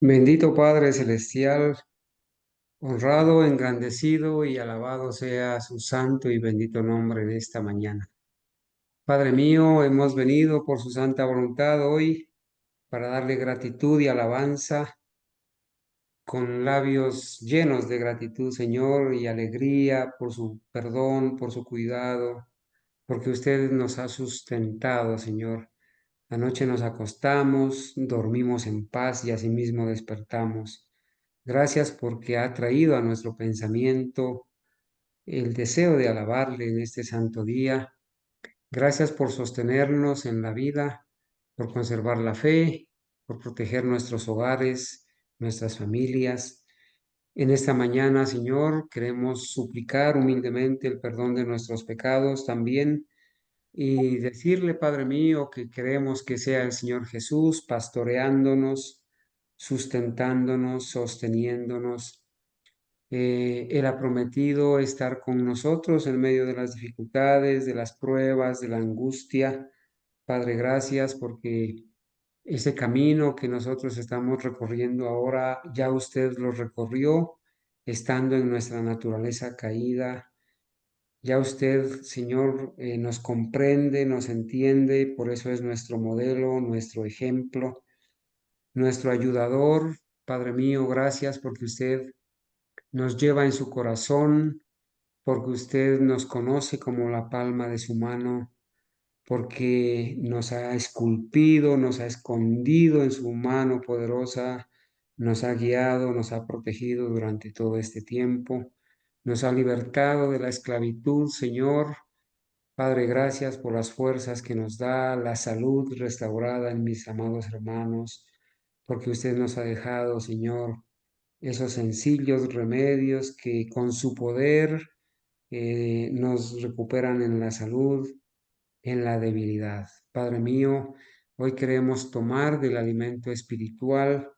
Bendito Padre Celestial, honrado, engrandecido y alabado sea su santo y bendito nombre en esta mañana. Padre mío, hemos venido por su santa voluntad hoy para darle gratitud y alabanza con labios llenos de gratitud, Señor, y alegría por su perdón, por su cuidado, porque usted nos ha sustentado, Señor. Anoche nos acostamos, dormimos en paz y asimismo despertamos. Gracias porque ha traído a nuestro pensamiento el deseo de alabarle en este santo día. Gracias por sostenernos en la vida, por conservar la fe, por proteger nuestros hogares, nuestras familias. En esta mañana, Señor, queremos suplicar humildemente el perdón de nuestros pecados también y decirle, Padre mío, que queremos que sea el Señor Jesús pastoreándonos, sustentándonos, sosteniéndonos. Él ha prometido estar con nosotros en medio de las dificultades, de las pruebas, de la angustia. Padre, gracias porque ese camino que nosotros estamos recorriendo ahora, ya usted lo recorrió estando en nuestra naturaleza caída. Ya usted, Señor, nos comprende, nos entiende, por eso es nuestro modelo, nuestro ejemplo, nuestro ayudador. Padre mío, gracias porque usted nos lleva en su corazón, porque usted nos conoce como la palma de su mano, porque nos ha esculpido, nos ha escondido en su mano poderosa, nos ha guiado, nos ha protegido durante todo este tiempo, nos ha libertado de la esclavitud, Señor. Padre, gracias por las fuerzas que nos da, la salud restaurada en mis amados hermanos, porque usted nos ha dejado, Señor, esos sencillos remedios que con su poder nos recuperan en la salud, en la debilidad. Padre mío, hoy queremos tomar del alimento espiritual,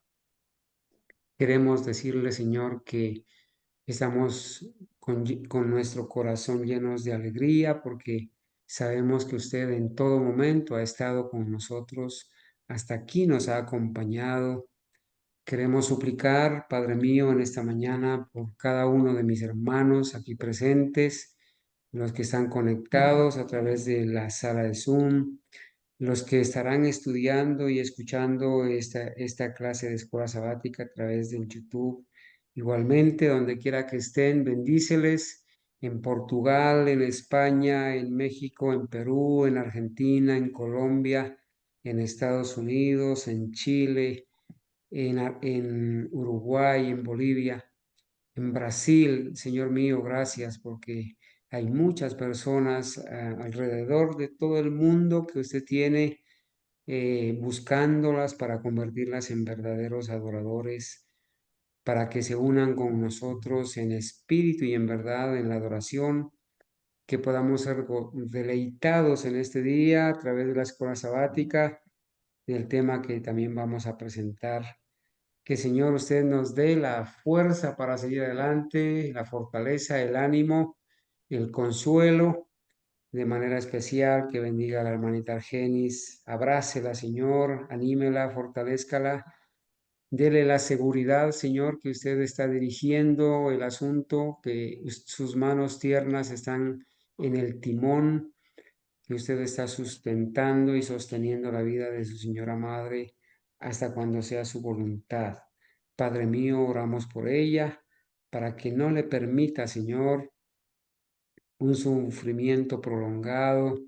queremos decirle, Señor, que estamos con nuestro corazón llenos de alegría porque sabemos que usted en todo momento ha estado con nosotros, hasta aquí nos ha acompañado. Queremos suplicar, Padre mío, en esta mañana por cada uno de mis hermanos aquí presentes, los que están conectados a través de la sala de Zoom, los que estarán estudiando y escuchando esta clase de escuela sabática a través del YouTube. Igualmente, donde quiera que estén, bendíceles en Portugal, en España, en México, en Perú, en Argentina, en Colombia, en Estados Unidos, en Chile, en Uruguay, en Bolivia, en Brasil. Señor mío, gracias porque hay muchas personas alrededor de todo el mundo que usted tiene buscándolas para convertirlas en verdaderos adoradores, para que se unan con nosotros en espíritu y en verdad en la adoración, que podamos ser deleitados en este día a través de la escuela sabática, del tema que también vamos a presentar. Que Señor usted nos dé la fuerza para seguir adelante, la fortaleza, el ánimo, el consuelo, de manera especial que bendiga a la hermanita Argenis, abrácela, Señor, anímela, fortalézcala, dele la seguridad, Señor, que usted está dirigiendo el asunto, que sus manos tiernas están en el timón, que usted está sustentando y sosteniendo la vida de su señora madre hasta cuando sea su voluntad. Padre mío, oramos por ella para que no le permita, Señor, un sufrimiento prolongado,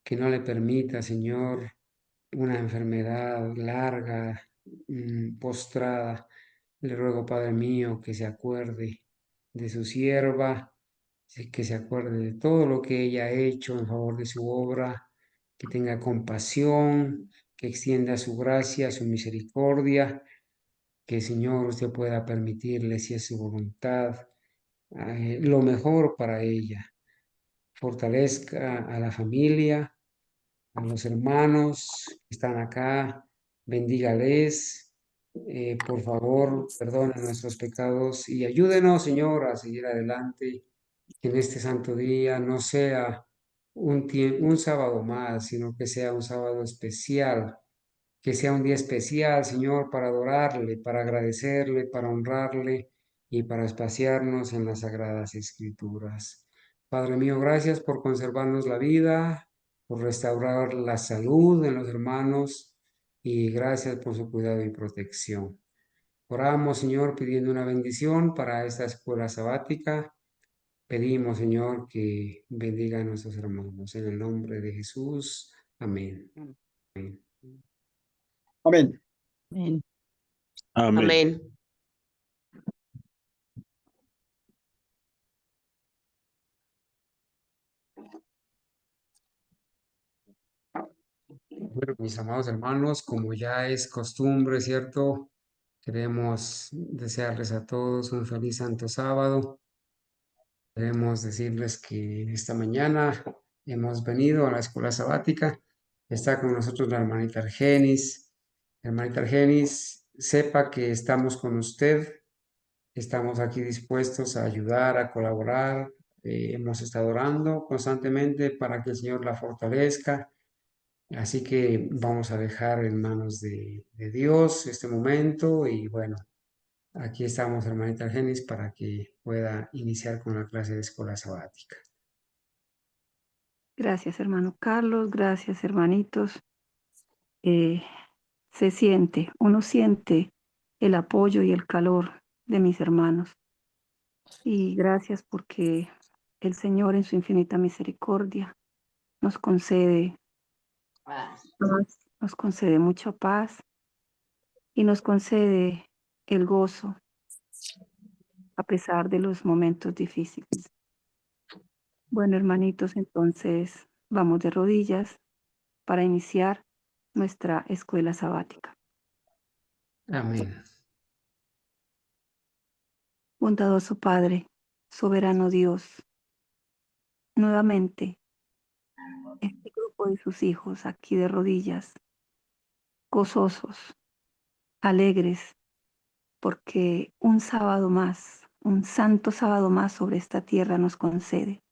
que no le permita, Señor, una enfermedad larga, postrada. Le ruego, Padre mío, que se acuerde de su sierva, que se acuerde de todo lo que ella ha hecho en favor de su obra, que tenga compasión, que extienda su gracia, su misericordia, que Señor usted pueda permitirle, si es su voluntad, lo mejor para ella. Fortalezca a la familia, a los hermanos que están acá, bendígales, por favor, perdone nuestros pecados y ayúdenos, Señor, a seguir adelante, que en este santo día no sea un sábado más, sino que sea un sábado especial que sea un día especial, Señor, para adorarle, para agradecerle, para honrarle y para espaciarnos en las Sagradas Escrituras. Padre mío, gracias por conservarnos la vida, por restaurar la salud en los hermanos y gracias por su cuidado y protección. Oramos, Señor, pidiendo una bendición para esta escuela sabática. Pedimos, Señor, que bendiga a nuestros hermanos. En el nombre de Jesús. Amén. Amén. Amén. Amén. Amén. Amén. Bueno, mis amados hermanos, como ya es costumbre, ¿cierto? Queremos desearles a todos un feliz Santo Sábado. Queremos decirles que esta mañana hemos venido a la escuela sabática. Está con nosotros la hermanita Argenis. Hermanita Argenis, sepa que estamos con usted. Estamos aquí dispuestos a ayudar, a colaborar. Hemos estado orando constantemente para que el Señor la fortalezca. Así que vamos a dejar en manos de Dios este momento y bueno, aquí estamos, hermanita Argenis, para que pueda iniciar con la clase de escuela sabática. Gracias, hermano Carlos. Gracias, hermanitos. Uno siente el apoyo y el calor de mis hermanos. Y gracias porque el Señor en su infinita misericordia nos concede paz, nos concede mucha paz y nos concede el gozo a pesar de los momentos difíciles. Bueno, hermanitos, entonces vamos de rodillas para iniciar nuestra escuela sabática. Amén. Bondadoso Padre, soberano Dios, nuevamente este grupo de sus hijos aquí de rodillas, gozosos, alegres, porque un sábado más, un santo sábado más sobre esta tierra nos concede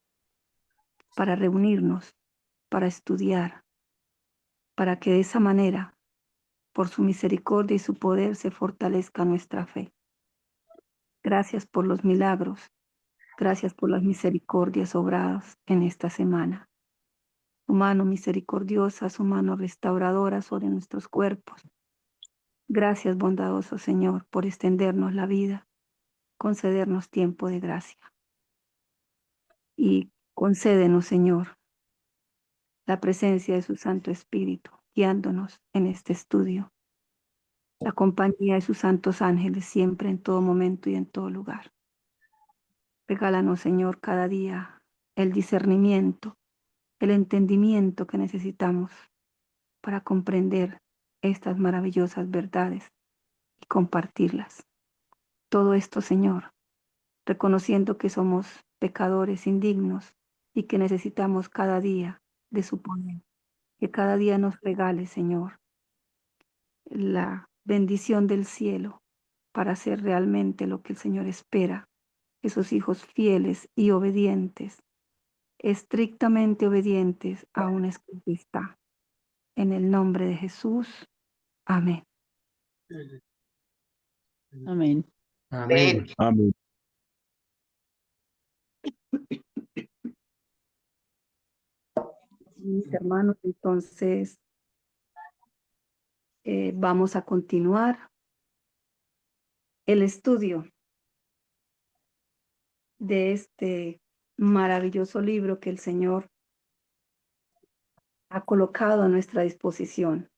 para reunirnos, para estudiar, para que de esa manera, por su misericordia y su poder, se fortalezca nuestra fe. Gracias por los milagros, gracias por las misericordias obradas en esta semana. Su mano misericordiosa, su mano restauradora sobre nuestros cuerpos. Gracias, bondadoso Señor, por extendernos la vida, concedernos tiempo de gracia. Y concédenos, Señor, la presencia de su Santo Espíritu, guiándonos en este estudio. La compañía de sus santos ángeles siempre, en todo momento y en todo lugar. Regálanos, Señor, cada día el discernimiento, el entendimiento que necesitamos para comprender estas maravillosas verdades y compartirlas. Todo esto, Señor, reconociendo que somos pecadores indignos y que necesitamos cada día de su poder. Que cada día nos regale, Señor, la bendición del cielo para hacer realmente lo que el Señor espera, esos hijos fieles y obedientes, estrictamente obedientes a una escritura. En el nombre de Jesús. Amén. Amén. Amén. Amén. Mis hermanos, entonces vamos a continuar el estudio de este maravilloso libro que el Señor ha colocado a nuestra disposición.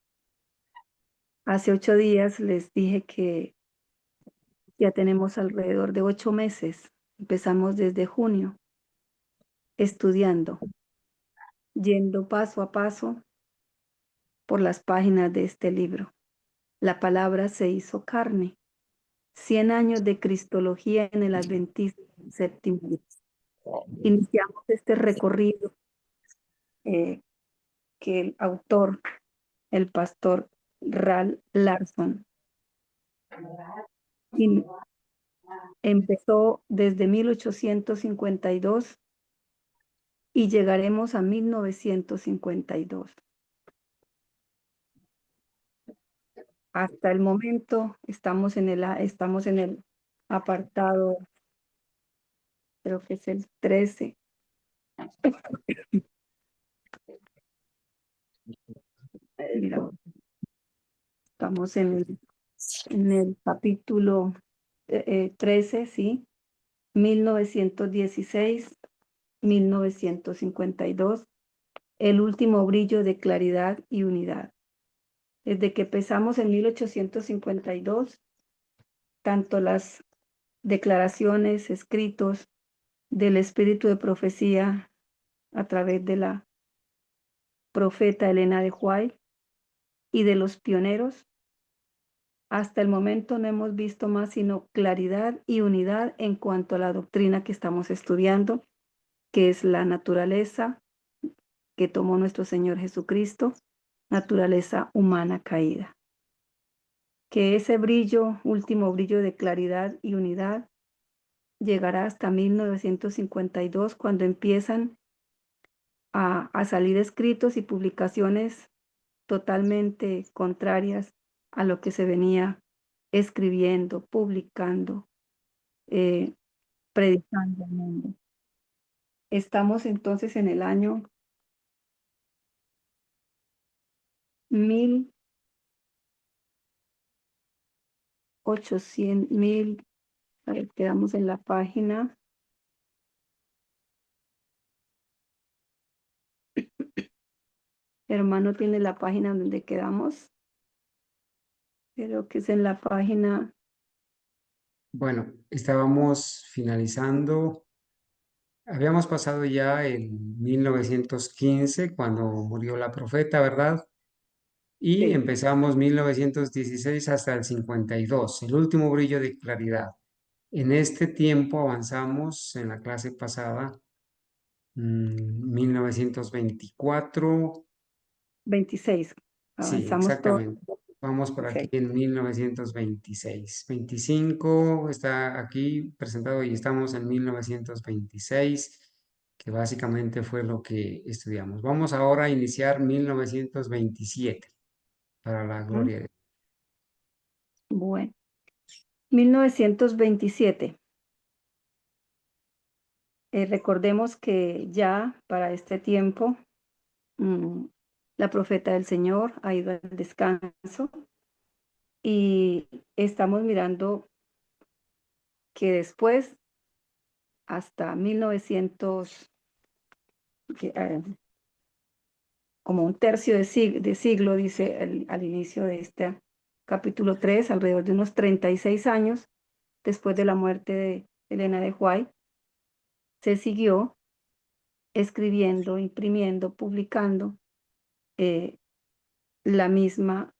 Hace 8 días les dije que ya tenemos alrededor de 8 meses. Empezamos desde junio estudiando, yendo paso a paso por las páginas de este libro. La palabra se hizo carne. 100 años de cristología en el Adventismo séptimo día. Iniciamos este recorrido que el autor, el pastor Ralph Larson, empezó desde 1852 y llegaremos a 1952. Hasta el momento estamos en el apartado, creo que es el 13. Mira, estamos en el capítulo 13, sí, 1916-1952, el último brillo de claridad y unidad. Desde que empezamos en 1852, tanto las declaraciones, escritos del espíritu de profecía a través de la profeta Elena de White y de los pioneros, hasta el momento no hemos visto más sino claridad y unidad en cuanto a la doctrina que estamos estudiando, que es la naturaleza que tomó nuestro Señor Jesucristo, naturaleza humana caída. Que ese brillo, último brillo de claridad y unidad, llegará hasta 1952, cuando empiezan a salir escritos y publicaciones totalmente contrarias a lo que se venía escribiendo, publicando, eh, predicando al mundo. Estamos entonces en el año 1800, a ver, quedamos en la página. Hermano tiene la página donde quedamos. Creo que es en la página. Bueno, estábamos finalizando, habíamos pasado ya en 1915 cuando murió la profeta, ¿verdad? Y Sí, empezamos 1916 hasta el 52, el último brillo de claridad. En este tiempo avanzamos en la clase pasada, 1924. 26. Sí, Avanzamos todo. exactamente. Vamos por aquí Ok. en 1926. 25 está aquí presentado y estamos en 1926, que básicamente fue lo que estudiamos. Vamos ahora a iniciar 1927 para la ¿Mm? gloria de Dios. Bueno, 1927. Recordemos que ya para este tiempo mm, la profeta del Señor ha ido al descanso y estamos mirando que después, hasta 1900, como un tercio de siglo, dice al inicio de este capítulo 3, alrededor de unos 36 años después de la muerte de Elena de White, se siguió escribiendo, imprimiendo, publicando eh, la misma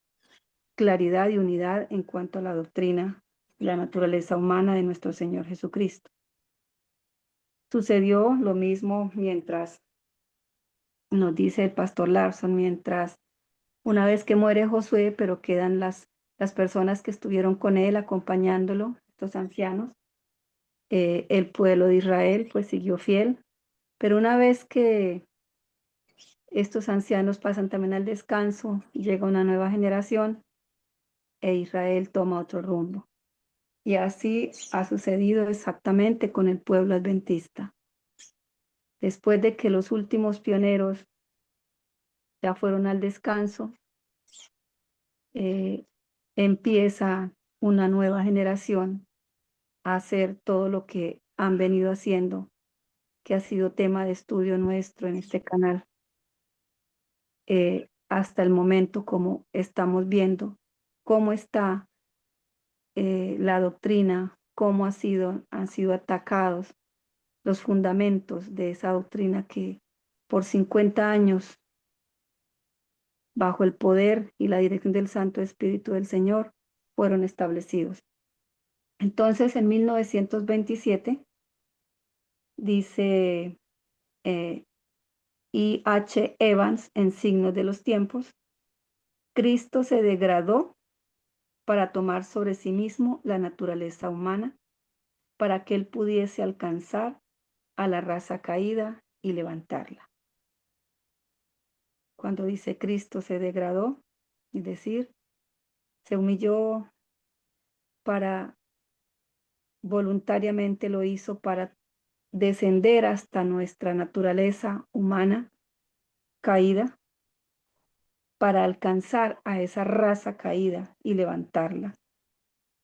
claridad y unidad en cuanto a la doctrina y la naturaleza humana de nuestro Señor Jesucristo. Sucedió lo mismo mientras, nos dice el pastor Larson, mientras una vez que muere Josué, pero quedan las personas que estuvieron con él acompañándolo, estos ancianos, el pueblo de Israel pues siguió fiel, pero una vez que estos ancianos pasan también al descanso, llega una nueva generación e Israel toma otro rumbo. Y así ha sucedido exactamente con el pueblo adventista. Después de que los últimos pioneros ya fueron al descanso, eh, empieza una nueva generación a hacer todo lo que han venido haciendo, que ha sido tema de estudio nuestro en este canal, hasta el momento, como estamos viendo cómo está la doctrina, cómo han sido atacados los fundamentos de esa doctrina que por 50 años, bajo el poder y la dirección del Santo Espíritu del Señor, fueron establecidos. Entonces, en 1927, dice I.H. Evans en Signos de los Tiempos, Cristo se degradó para tomar sobre sí mismo la naturaleza humana, para que él pudiese alcanzar a la raza caída y levantarla. Cuando dice Cristo se degradó, es decir, Se humilló para, voluntariamente lo hizo para descender hasta nuestra naturaleza humana caída, para alcanzar a esa raza caída y levantarla.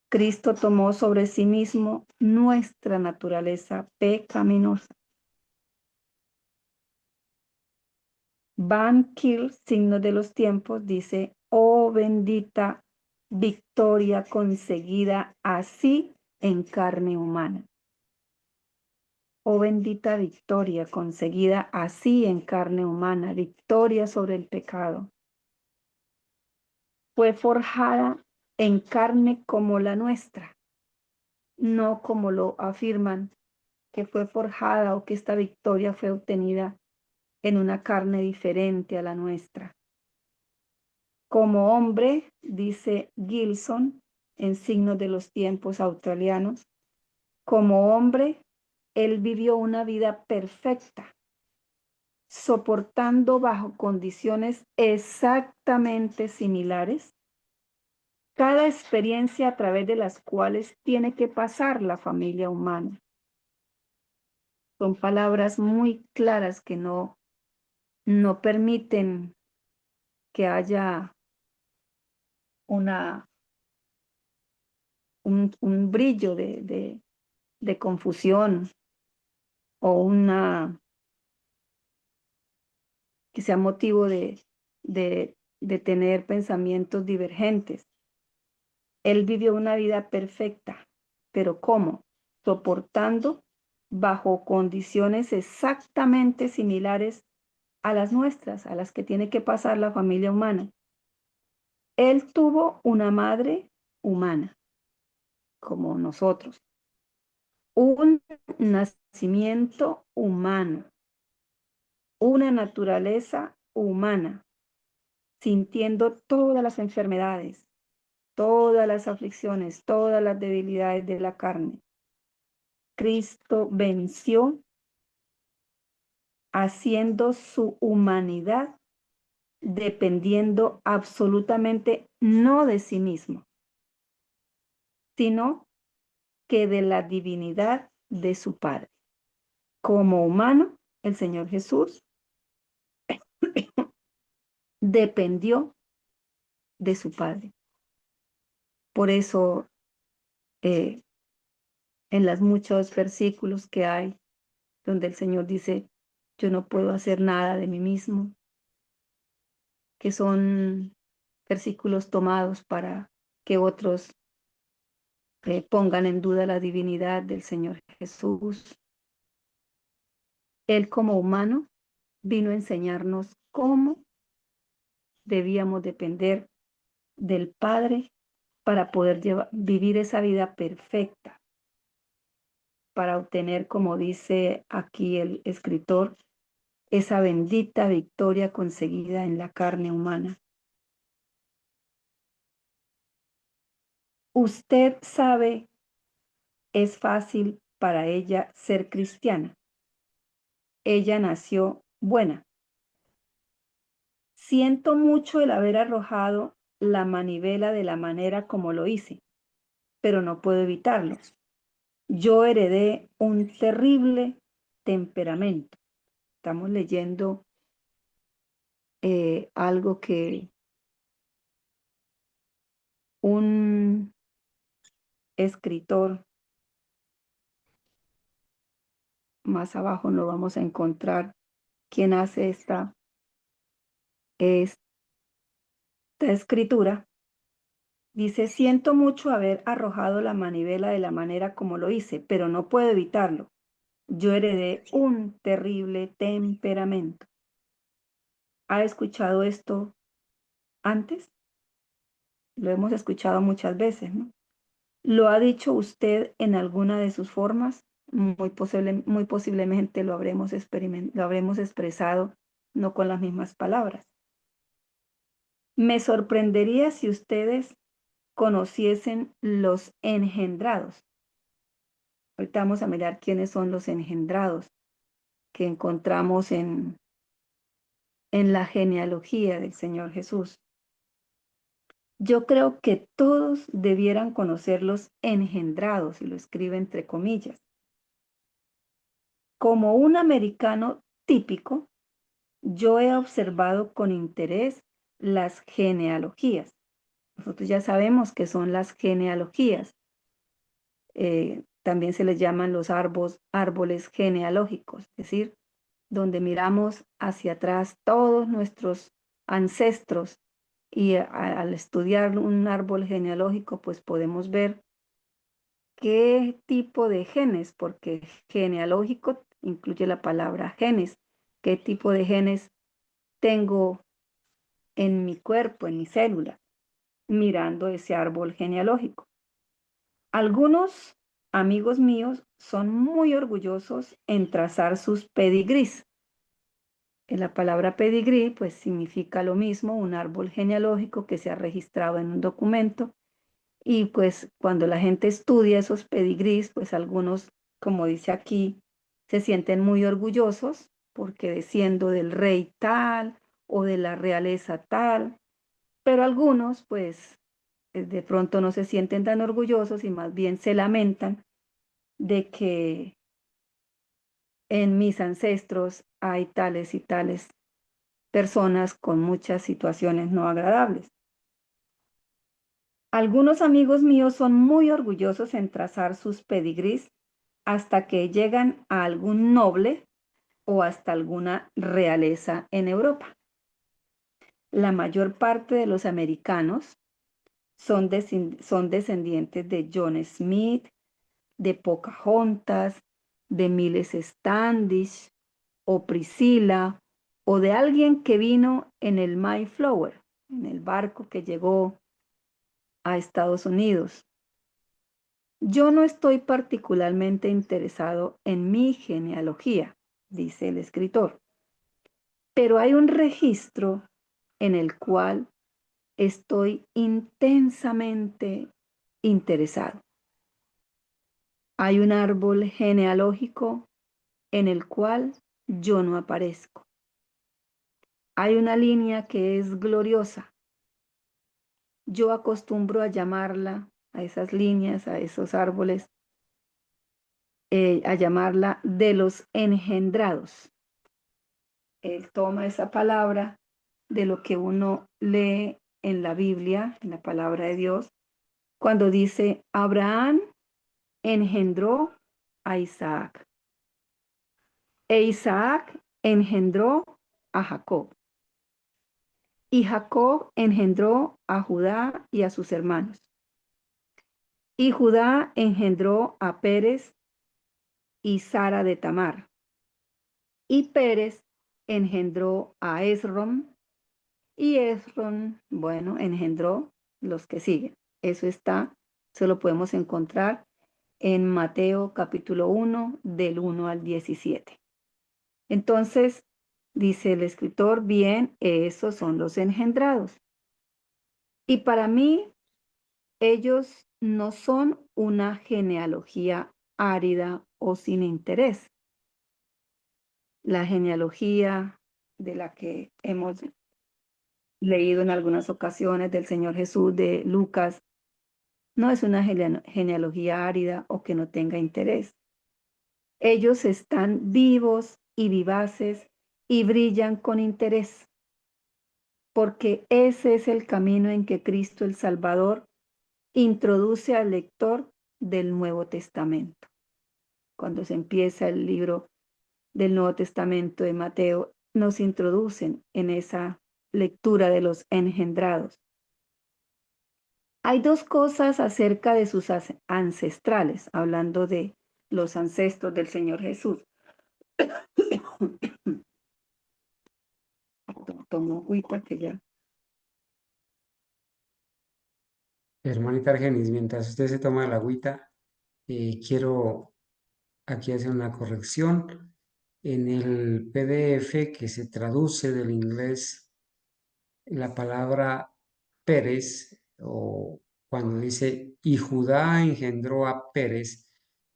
Cristo tomó sobre sí mismo nuestra naturaleza pecaminosa. Van Til, Signos de los Tiempos, dice: oh bendita victoria conseguida así en carne humana. Oh bendita victoria conseguida así en carne humana, victoria sobre el pecado. Fue forjada en carne como la nuestra, no como lo afirman, que fue forjada o que esta victoria fue obtenida en una carne diferente a la nuestra. Como hombre, dice Gilson, en Signos de los Tiempos australianos, como hombre, él vivió una vida perfecta, soportando bajo condiciones exactamente similares cada experiencia a través de las cuales tiene que pasar la familia humana. Son palabras muy claras que no permiten que haya un brillo de confusión o que sea motivo de tener pensamientos divergentes. Él vivió una vida perfecta, pero ¿cómo? Soportando bajo condiciones exactamente similares a las nuestras, a las que tiene que pasar la familia humana. Él tuvo una madre humana, como nosotros, un nacimiento humano, una naturaleza humana, sintiendo todas las enfermedades, todas las aflicciones, todas las debilidades de la carne. Cristo venció haciendo su humanidad dependiendo absolutamente no de sí mismo, sino que de la divinidad de su Padre. Como humano, el Señor Jesús dependió de su Padre. Por eso, en los muchos versículos que hay, donde el Señor dice: yo no puedo hacer nada de mí mismo, que son versículos tomados para que otros pongan en duda la divinidad del Señor Jesús. Él, como humano, vino a enseñarnos cómo debíamos depender del Padre para poder vivir esa vida perfecta, para obtener, como dice aquí el escritor, esa bendita victoria conseguida en la carne humana. Usted sabe, es fácil para ella ser cristiana. Ella nació buena. Siento mucho el haber arrojado la manivela de la manera como lo hice, pero no puedo evitarlo. Yo heredé un terrible temperamento. Estamos leyendo algo que un escritor, más abajo lo vamos a encontrar, quien hace esta escritura. Dice: siento mucho haber arrojado la manivela de la manera como lo hice, pero no puedo evitarlo. Yo heredé un terrible temperamento. ¿Ha escuchado esto antes? Lo hemos escuchado muchas veces, ¿no? ¿Lo ha dicho usted en alguna de sus formas? Muy posiblemente lo habremos expresado no con las mismas palabras. Me sorprendería si ustedes conociesen los engendrados. Ahorita vamos a mirar quiénes son los engendrados que encontramos en la genealogía del Señor Jesús. Yo creo que todos debieran conocer los engendrados, y lo escribe entre comillas. Como un americano típico, yo he observado con interés las genealogías. Nosotros ya sabemos qué son las genealogías. También se les llaman los árboles genealógicos, es decir, donde miramos hacia atrás todos nuestros ancestros y al estudiar un árbol genealógico, pues podemos ver qué tipo de genes, porque genealógico incluye la palabra genes, qué tipo de genes tengo en mi cuerpo, en mi célula, mirando ese árbol genealógico. Algunos amigos míos son muy orgullosos en trazar sus pedigrís. La palabra pedigrí pues significa lo mismo, un árbol genealógico que se ha registrado en un documento y pues cuando la gente estudia esos pedigrís, pues algunos, como dice aquí, se sienten muy orgullosos porque desciendo del rey tal o de la realeza tal, pero algunos pues de pronto no se sienten tan orgullosos y más bien se lamentan de que en mis ancestros hay tales y tales personas con muchas situaciones no agradables. Algunos amigos míos son muy orgullosos en trazar sus pedigrís hasta que llegan a algún noble o hasta alguna realeza en Europa. La mayor parte de los americanos son descendientes de John Smith, de Pocahontas, de Miles Standish o Priscilla o de alguien que vino en el Mayflower, en el barco que llegó a Estados Unidos. Yo no estoy particularmente interesado en mi genealogía, dice el escritor, pero hay un registro en el cual estoy intensamente interesado. Hay un árbol genealógico en el cual yo no aparezco. Hay una línea que es gloriosa. Yo acostumbro a llamarla, a esas líneas, a esos árboles, a llamarla de los engendrados. Él toma esa palabra de lo que uno lee en la Biblia, en la palabra de Dios, cuando dice, Abraham engendró a Isaac e Isaac engendró a Jacob y Jacob engendró a Judá y a sus hermanos. Y Judá engendró a Pérez y Sara de Tamar. Y Pérez engendró a Esrom y Esrom, bueno, engendró los que siguen. Eso lo podemos encontrar en Mateo capítulo 1, del 1 al 17. Entonces, dice el escritor, bien, esos son los engendrados. Y para mí, ellos no son una genealogía árida o sin interés. La genealogía de la que hemos leído en algunas ocasiones del Señor Jesús de Lucas no es una genealogía árida o que no tenga interés. Ellos están vivos y vivaces y brillan con interés, porque ese es el camino en que Cristo el Salvador introduce al lector del Nuevo Testamento. Cuando se empieza el libro del Nuevo Testamento de Mateo, nos introducen en esa lectura de los engendrados. Hay dos cosas acerca de sus ancestrales, hablando de los ancestros del Señor Jesús. Tomo agüita que ya. Hermanita Argenis, mientras usted se toma la agüita, quiero aquí hacer una corrección. En el PDF que se traduce del inglés, la palabra Pérez, o cuando dice, y Judá engendró a Pérez,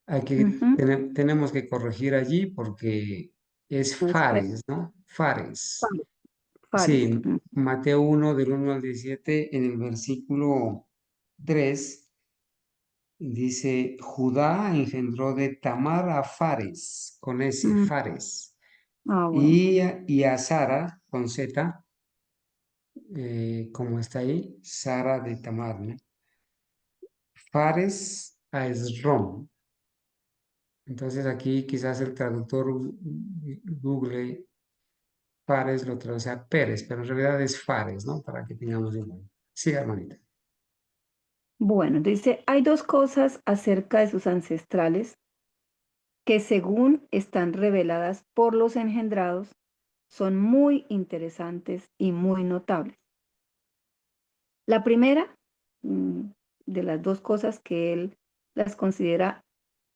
Ujú. tenemos que corregir allí porque es No, espera. Fares, ¿no? Fares. Fares. Sí, Mateo 1 del 1 al 17, en el versículo 3, dice, Judá engendró de Tamar a Fares, con ese, Mm, Fares, bueno. y a Sara, con Z, como está ahí, Sara de Tamar, ¿no? Fares a Esrom. Entonces aquí quizás el traductor Google Fares lo traduce a Pérez, pero en realidad es Fares, ¿no? Para que tengamos en cuenta. Sí, hermanita. Bueno, dice, hay dos cosas acerca de sus ancestrales que según están reveladas por los engendrados, son muy interesantes y muy notables. La primera de las dos cosas que él las considera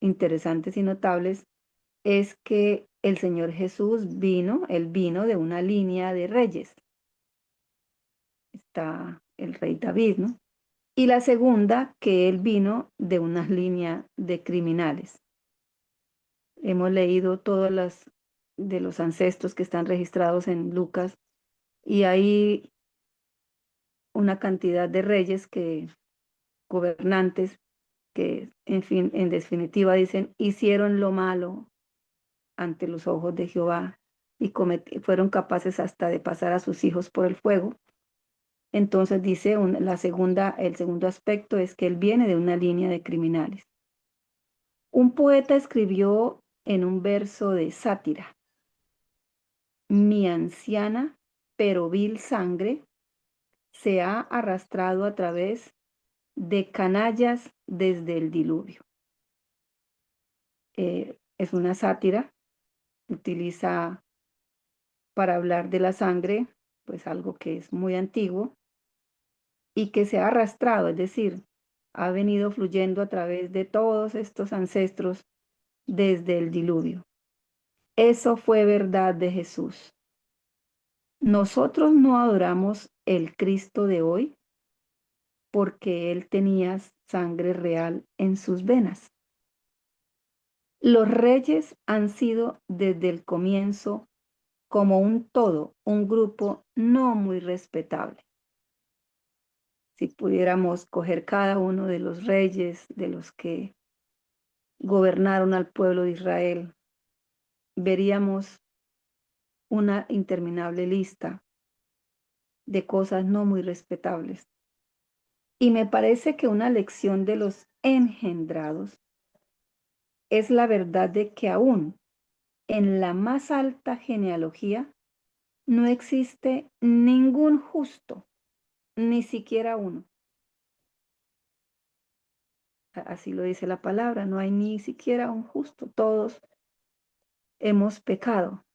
interesantes y notables es que el Señor Jesús él vino de una línea de reyes. Está el rey David, ¿no? Y la segunda, que él vino de una línea de criminales. Hemos leído todas las de los ancestros que están registrados en Lucas y hay una cantidad de reyes gobernantes que, en fin, en definitiva dicen, hicieron lo malo ante los ojos de Jehová y fueron capaces hasta de pasar a sus hijos por el fuego. Entonces dice, el segundo aspecto es que él viene de una línea de criminales. Un poeta escribió en un verso de sátira, mi anciana pero vil sangre se ha arrastrado a través de canallas desde el diluvio. Es una sátira, utiliza para hablar de la sangre, pues algo que es muy antiguo y que se ha arrastrado, es decir, ha venido fluyendo a través de todos estos ancestros desde el diluvio. Eso fue verdad de Jesús. Nosotros no adoramos el Cristo de hoy porque Él tenía sangre real en sus venas. Los reyes han sido desde el comienzo como un todo, un grupo no muy respetable. Si pudiéramos coger cada uno de los reyes, de los que gobernaron al pueblo de Israel, veríamos una interminable lista de cosas no muy respetables. Y me parece que una lección de los engendrados es la verdad de que aún en la más alta genealogía no existe ningún justo, ni siquiera uno. Así lo dice la palabra, no hay ni siquiera un justo, todos hemos pecado.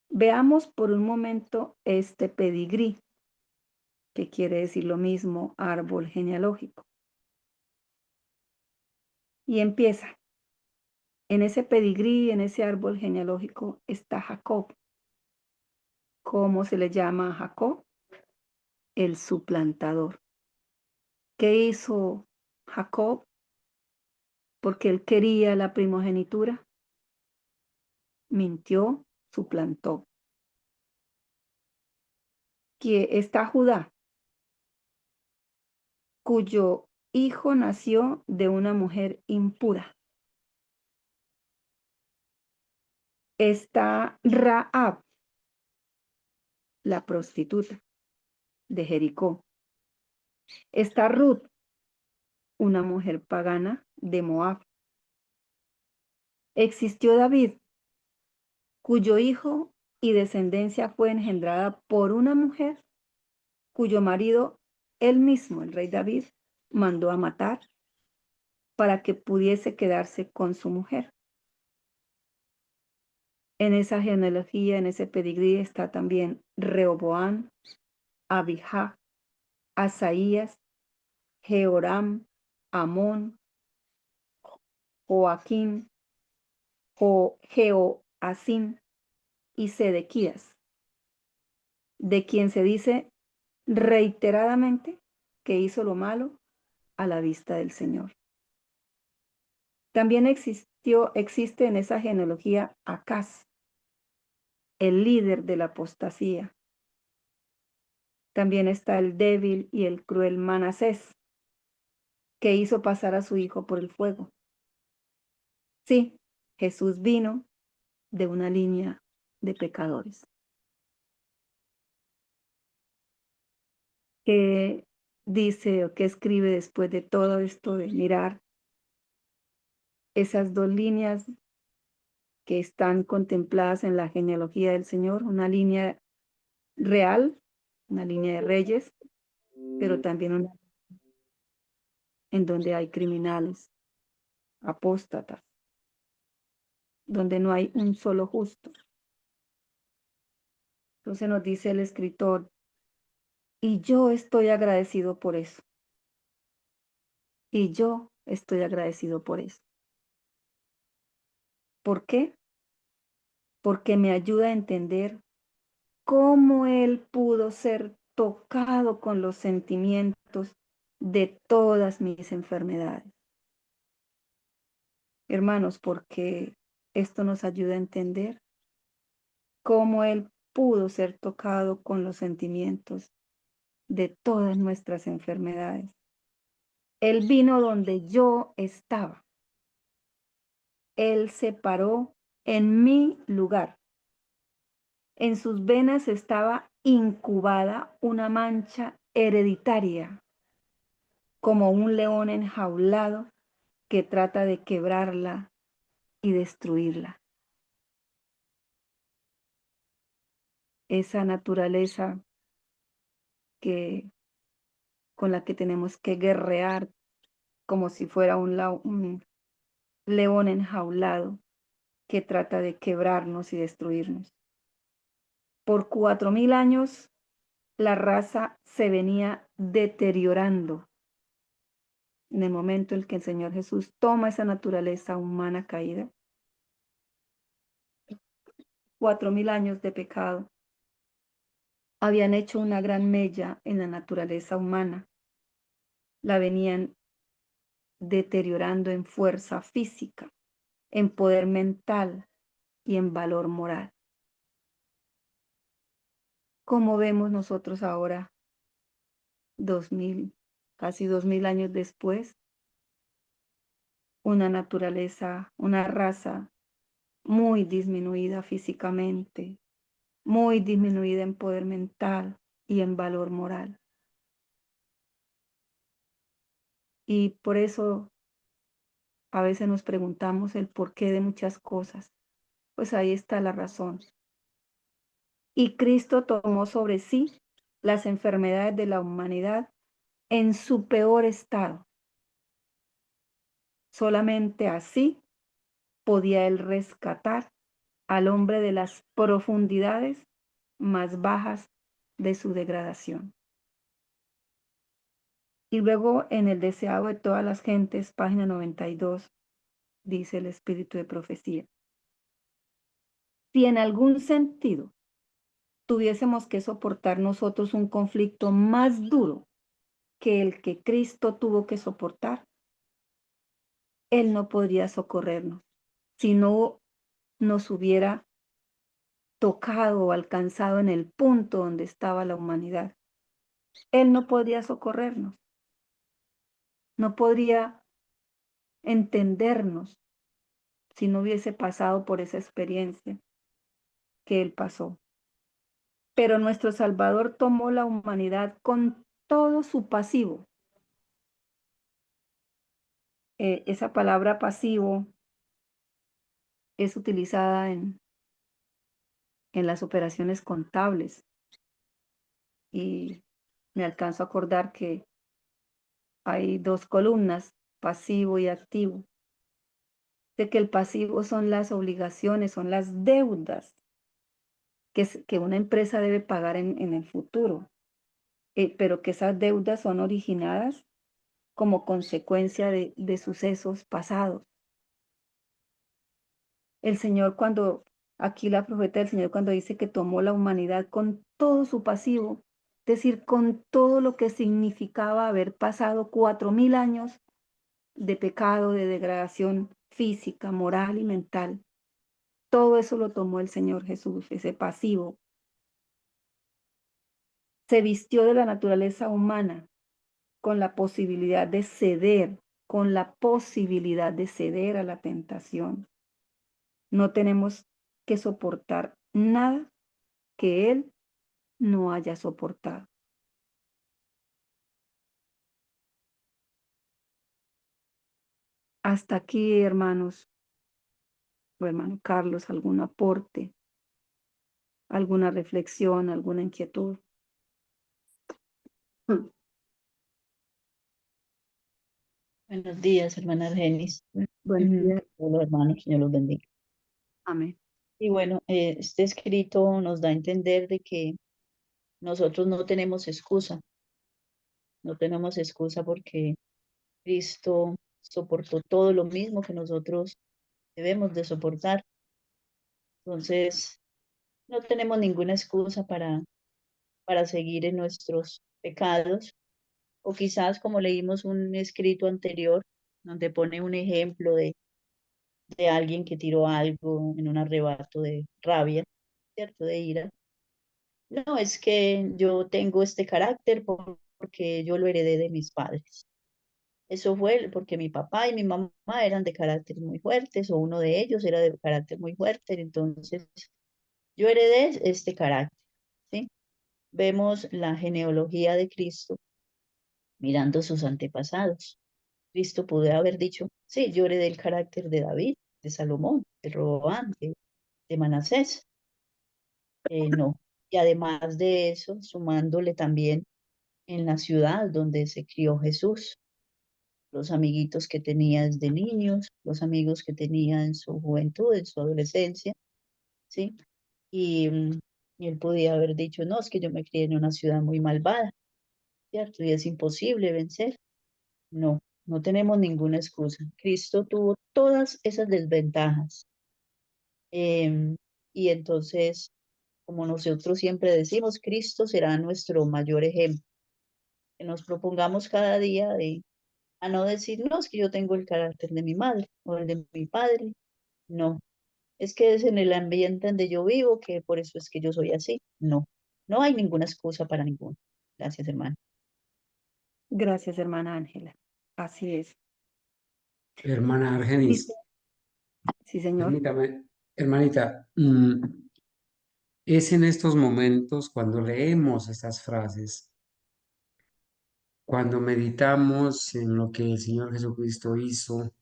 Veamos por un momento este pedigrí, que quiere decir lo mismo, árbol genealógico. Y empieza. En ese pedigrí, en ese árbol genealógico, está Jacob. ¿Cómo se le llama a Jacob? El suplantador. ¿Qué hizo Jacob? Porque él quería la primogenitura. Mintió, suplantó. Que está Judá, cuyo hijo nació de una mujer impura. Está Rahab, la prostituta de Jericó. Está Ruth, una mujer pagana de Moab. Existió David, cuyo hijo y descendencia fue engendrada por una mujer cuyo marido, él mismo, el rey David, mandó a matar para que pudiese quedarse con su mujer. En esa genealogía, en ese pedigrí, está también Rehoboam, Abijah, Asaías, Jehoram, Amón, Joaquín, Jehoacim y Sedequías, de quien se dice reiteradamente que hizo lo malo a la vista del Señor. También existe en esa genealogía Acaz, el líder de la apostasía. También está el débil y el cruel Manasés, que hizo pasar a su hijo por el fuego. Sí, Jesús vino de una línea de pecadores. ¿Qué dice o qué escribe después de todo esto de mirar esas dos líneas que están contempladas en la genealogía del Señor? Una línea real, una línea de reyes, pero también una en donde hay criminales, apóstatas, donde no hay un solo justo. Entonces nos dice el escritor, y yo estoy agradecido por eso. Y yo estoy agradecido por eso. ¿Por qué? Porque me ayuda a entender cómo Él pudo ser tocado con los sentimientos de todas mis enfermedades. Hermanos, porque esto nos ayuda a entender cómo Él pudo ser tocado con los sentimientos de todas nuestras enfermedades. Él vino donde yo estaba. Él se paró en mi lugar. En sus venas estaba incubada una mancha hereditaria, como un león enjaulado que trata de quebrarla y destruirla. Esa naturaleza con la que tenemos que guerrear como si fuera un león enjaulado que trata de quebrarnos y destruirnos. Por 4000 años la raza se venía deteriorando. En el momento en que el Señor Jesús toma esa naturaleza humana caída, 4000 años de pecado habían hecho una gran mella en la naturaleza humana. La venían deteriorando en fuerza física, en poder mental y en valor moral. ¿Cómo vemos nosotros ahora, casi 2000 años después, una naturaleza, una raza muy disminuida físicamente, muy disminuida en poder mental y en valor moral? Y por eso a veces nos preguntamos el porqué de muchas cosas. Pues ahí está la razón. Y Cristo tomó sobre sí las enfermedades de la humanidad en su peor estado. Solamente así podía Él rescatar al hombre de las profundidades más bajas de su degradación. Y luego en el deseado de todas las gentes, página 92, dice el espíritu de profecía. Si en algún sentido tuviésemos que soportar nosotros un conflicto más duro que el que Cristo tuvo que soportar, Él no podría socorrernos si no nos hubiera tocado o alcanzado en el punto donde estaba la humanidad. Él no podría socorrernos, no podría entendernos si no hubiese pasado por esa experiencia que Él pasó. Pero nuestro Salvador tomó la humanidad con todo su pasivo. Esa palabra pasivo es utilizada en las operaciones contables y me alcanzo a acordar que hay dos columnas, pasivo y activo, de que el pasivo son las obligaciones, son las deudas que una empresa debe pagar en el futuro, pero que esas deudas son originadas como consecuencia de sucesos pasados. El Señor aquí la profeta del Señor cuando dice que tomó la humanidad con todo su pasivo, es decir, con todo lo que significaba haber pasado 4000 años de pecado, de degradación física, moral y mental. Todo eso lo tomó el Señor Jesús, ese pasivo. Se vistió de la naturaleza humana con la posibilidad de ceder, con la posibilidad de ceder a la tentación. No tenemos que soportar nada que Él no haya soportado. Hasta aquí, hermanos, o hermano Carlos, algún aporte, alguna reflexión, alguna inquietud. Buenos días, hermana Argenis. Buen día. Hola, hermanos, Señor los bendiga. Amén. Y bueno, este escrito nos da a entender de que nosotros no tenemos excusa porque Cristo soportó todo lo mismo que nosotros debemos de soportar. Entonces, no tenemos ninguna excusa para seguir en nuestros pecados. O quizás, como leímos un escrito anterior, donde pone un ejemplo de alguien que tiró algo en un arrebato de rabia, ¿cierto? De ira. No, es que yo tengo este carácter porque yo lo heredé de mis padres. Eso fue porque mi papá y mi mamá eran de carácter muy fuertes, o uno de ellos era de carácter muy fuerte, entonces yo heredé este carácter, ¿sí? Vemos la genealogía de Cristo mirando sus antepasados. Cristo pudo haber dicho, sí, yo heredé el carácter de David, de Salomón, de Roboam, de Manasés. No. Y además de eso, sumándole también en la ciudad donde se crió Jesús, los amiguitos que tenía desde niños, los amigos que tenía en su juventud, en su adolescencia, ¿sí? Y, y él podía haber dicho, no, es que yo me crié en una ciudad muy malvada, ¿cierto? Y es imposible vencer. No, no tenemos ninguna excusa. Cristo tuvo todas esas desventajas. Y entonces, como nosotros siempre decimos, Cristo será nuestro mayor ejemplo. Que nos propongamos cada día a no decir, no, es que yo tengo el carácter de mi madre o el de mi padre. No, es que es en el ambiente donde yo vivo, que por eso es que yo soy así. No, no hay ninguna excusa para ninguno. Gracias, hermano. Gracias, hermana Ángela. Así es. Hermana Dice, Argenis, sí, señor. permítame, hermanita, es en estos momentos cuando leemos estas frases, cuando meditamos en lo que el Señor Jesucristo hizo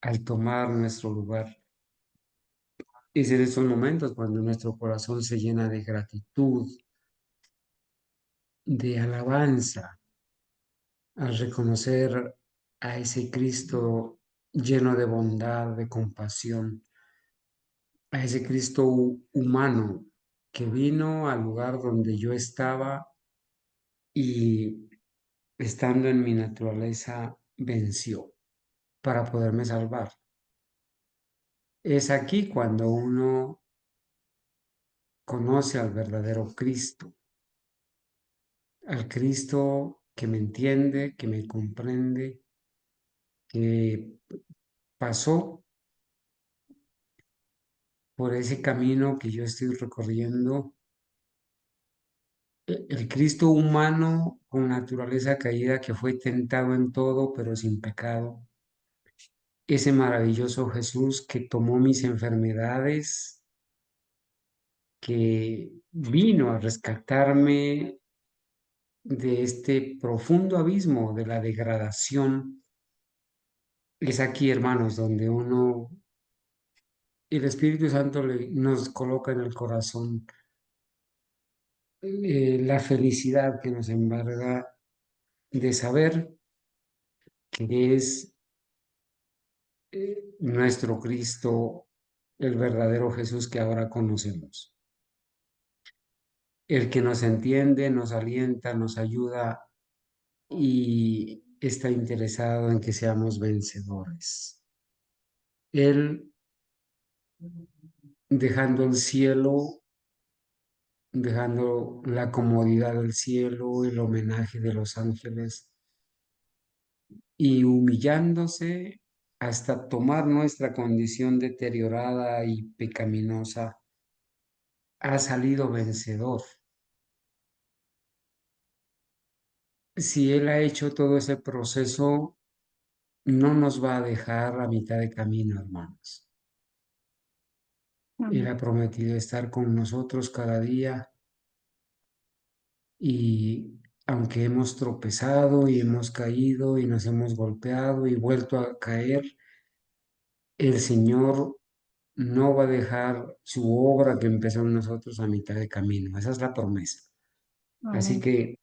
al tomar nuestro lugar. Es en estos momentos cuando nuestro corazón se llena de gratitud, de alabanza, al reconocer a ese Cristo lleno de bondad, de compasión, a ese Cristo humano que vino al lugar donde yo estaba y estando en mi naturaleza venció para poderme salvar. Es aquí cuando uno conoce al verdadero Cristo, al Cristo que me entiende, que me comprende, que pasó por ese camino que yo estoy recorriendo, el Cristo humano con naturaleza caída que fue tentado en todo, pero sin pecado, ese maravilloso Jesús que tomó mis enfermedades, que vino a rescatarme de este profundo abismo de la degradación. Es aquí, hermanos, donde el Espíritu Santo nos coloca en el corazón la felicidad que nos embarga de saber que es nuestro Cristo, el verdadero Jesús que ahora conocemos. El que nos entiende, nos alienta, nos ayuda y está interesado en que seamos vencedores. Él, dejando el cielo, dejando la comodidad del cielo, el homenaje de los ángeles y humillándose hasta tomar nuestra condición deteriorada y pecaminosa, ha salido vencedor. Si Él ha hecho todo ese proceso, no nos va a dejar a mitad de camino, hermanos. Él Amén. ha prometido estar con nosotros cada día y aunque hemos tropezado y hemos caído y nos hemos golpeado y vuelto a caer, el Señor no va a dejar su obra que empezó en nosotros a mitad de camino. Esa es la promesa. Así Amén. que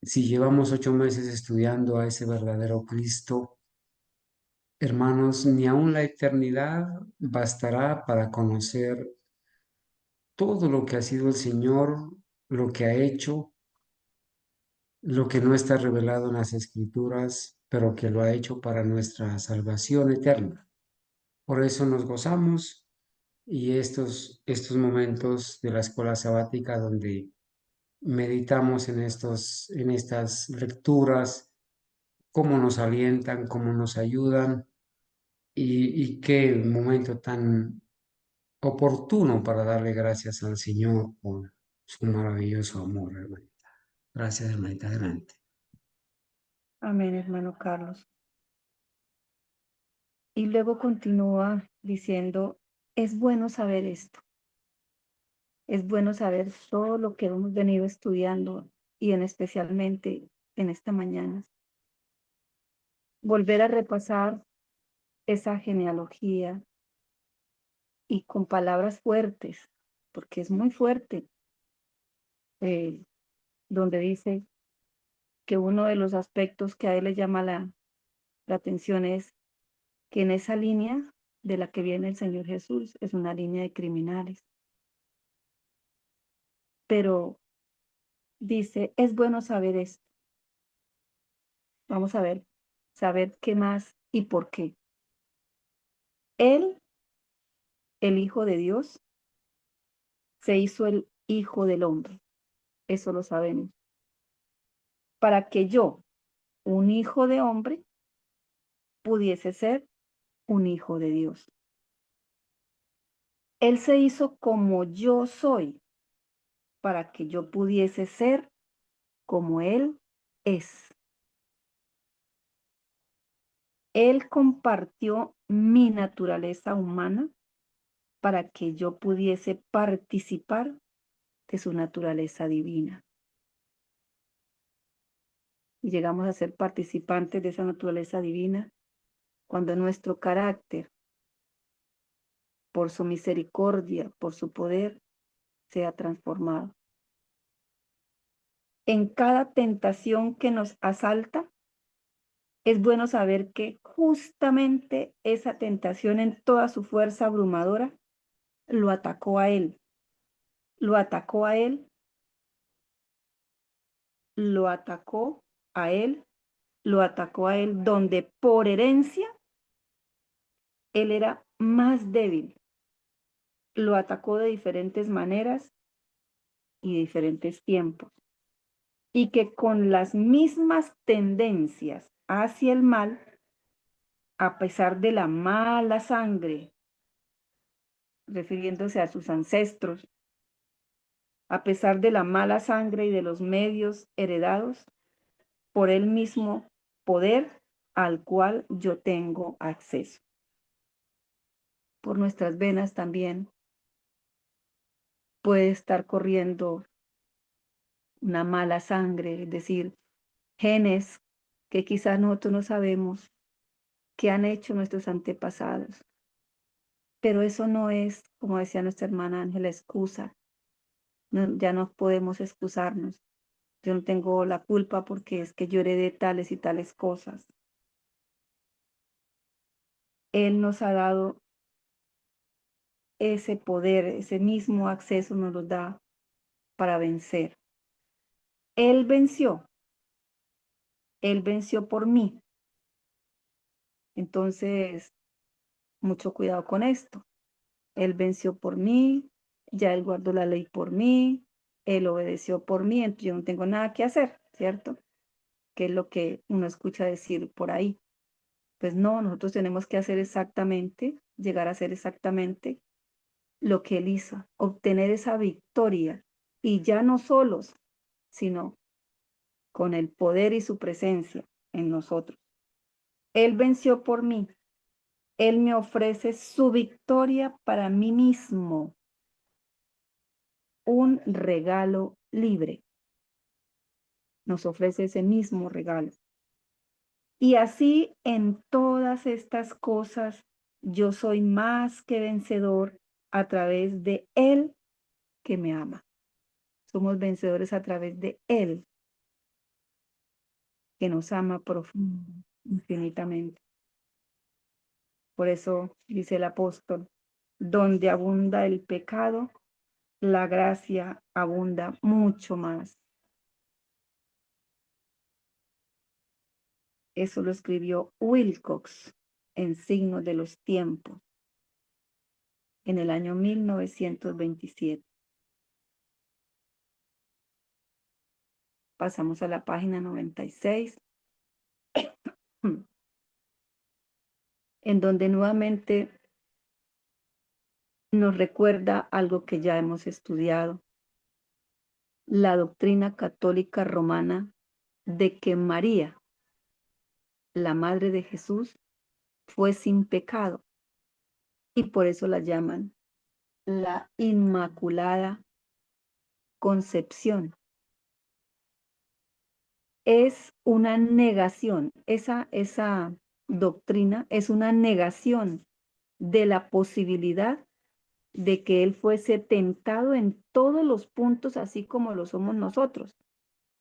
si llevamos 8 meses estudiando a ese verdadero Cristo, hermanos, ni aun la eternidad bastará para conocer todo lo que ha sido el Señor, lo que ha hecho, lo que no está revelado en las Escrituras, pero que lo ha hecho para nuestra salvación eterna. Por eso nos gozamos y estos momentos de la escuela sabática donde meditamos en estas lecturas, cómo nos alientan, cómo nos ayudan y qué momento tan oportuno para darle gracias al Señor por su maravilloso amor, hermanita. Gracias, hermanita, adelante. Amén, hermano Carlos. Y luego continúa diciendo, es bueno saber esto. Es bueno saber todo lo que hemos venido estudiando y especialmente en esta mañana. Volver a repasar esa genealogía y con palabras fuertes, porque es muy fuerte, eh, donde dice que uno de los aspectos que a él le llama la atención es que en esa línea de la que viene el Señor Jesús es una línea de criminales. Pero dice, es bueno saber esto. Vamos a ver, saber qué más y por qué. Él, el Hijo de Dios, se hizo el Hijo del Hombre. Eso lo sabemos. Para que yo, un hijo de hombre, pudiese ser un hijo de Dios. Él se hizo como yo soy, para que yo pudiese ser como Él es. Él compartió mi naturaleza humana para que yo pudiese participar de su naturaleza divina. Y llegamos a ser participantes de esa naturaleza divina cuando nuestro carácter, por su misericordia, por su poder, sea transformado. En cada tentación que nos asalta, es bueno saber que justamente esa tentación en toda su fuerza abrumadora lo atacó a él, lo atacó a él, lo atacó a él, lo atacó a él, donde por herencia él era más débil. Lo atacó de diferentes maneras y diferentes tiempos. Y que con las mismas tendencias hacia el mal, a pesar de la mala sangre, refiriéndose a sus ancestros, a pesar de la mala sangre y de los medios heredados por el mismo poder al cual yo tengo acceso. Por nuestras venas también puede estar corriendo una mala sangre, es decir, genes que quizás nosotros no sabemos que han hecho nuestros antepasados. Pero eso no es, como decía nuestra hermana Ángela, excusa. No, ya no podemos excusarnos. Yo no tengo la culpa porque es que yo heredé tales y tales cosas. Él nos ha dado ese poder, ese mismo acceso nos lo da para vencer. Él venció por mí. Entonces, mucho cuidado con esto. Él venció por mí, ya él guardó la ley por mí, él obedeció por mí, entonces yo no tengo nada que hacer, ¿cierto? Que es lo que uno escucha decir por ahí. Pues no, nosotros tenemos que hacer exactamente, llegar a hacer exactamente lo que Él hizo, obtener esa victoria, y ya no solos, sino con el poder y su presencia en nosotros. Él venció por mí. Él me ofrece su victoria para mí mismo, un regalo libre. Nos ofrece ese mismo regalo. Y así en todas estas cosas, yo soy más que vencedor a través de Él que me ama. Somos vencedores a través de Él, que nos ama profundo, infinitamente. Por eso dice el apóstol, donde abunda el pecado, la gracia abunda mucho más. Eso lo escribió Wilcox en Signos de los Tiempos, en el año 1927. Pasamos a la página 96, en donde nuevamente nos recuerda algo que ya hemos estudiado, la doctrina católica romana de que María, la madre de Jesús, fue sin pecado, y por eso la llaman la Inmaculada Concepción. Es una negación, esa doctrina es una negación de la posibilidad de que Él fuese tentado en todos los puntos, así como lo somos nosotros,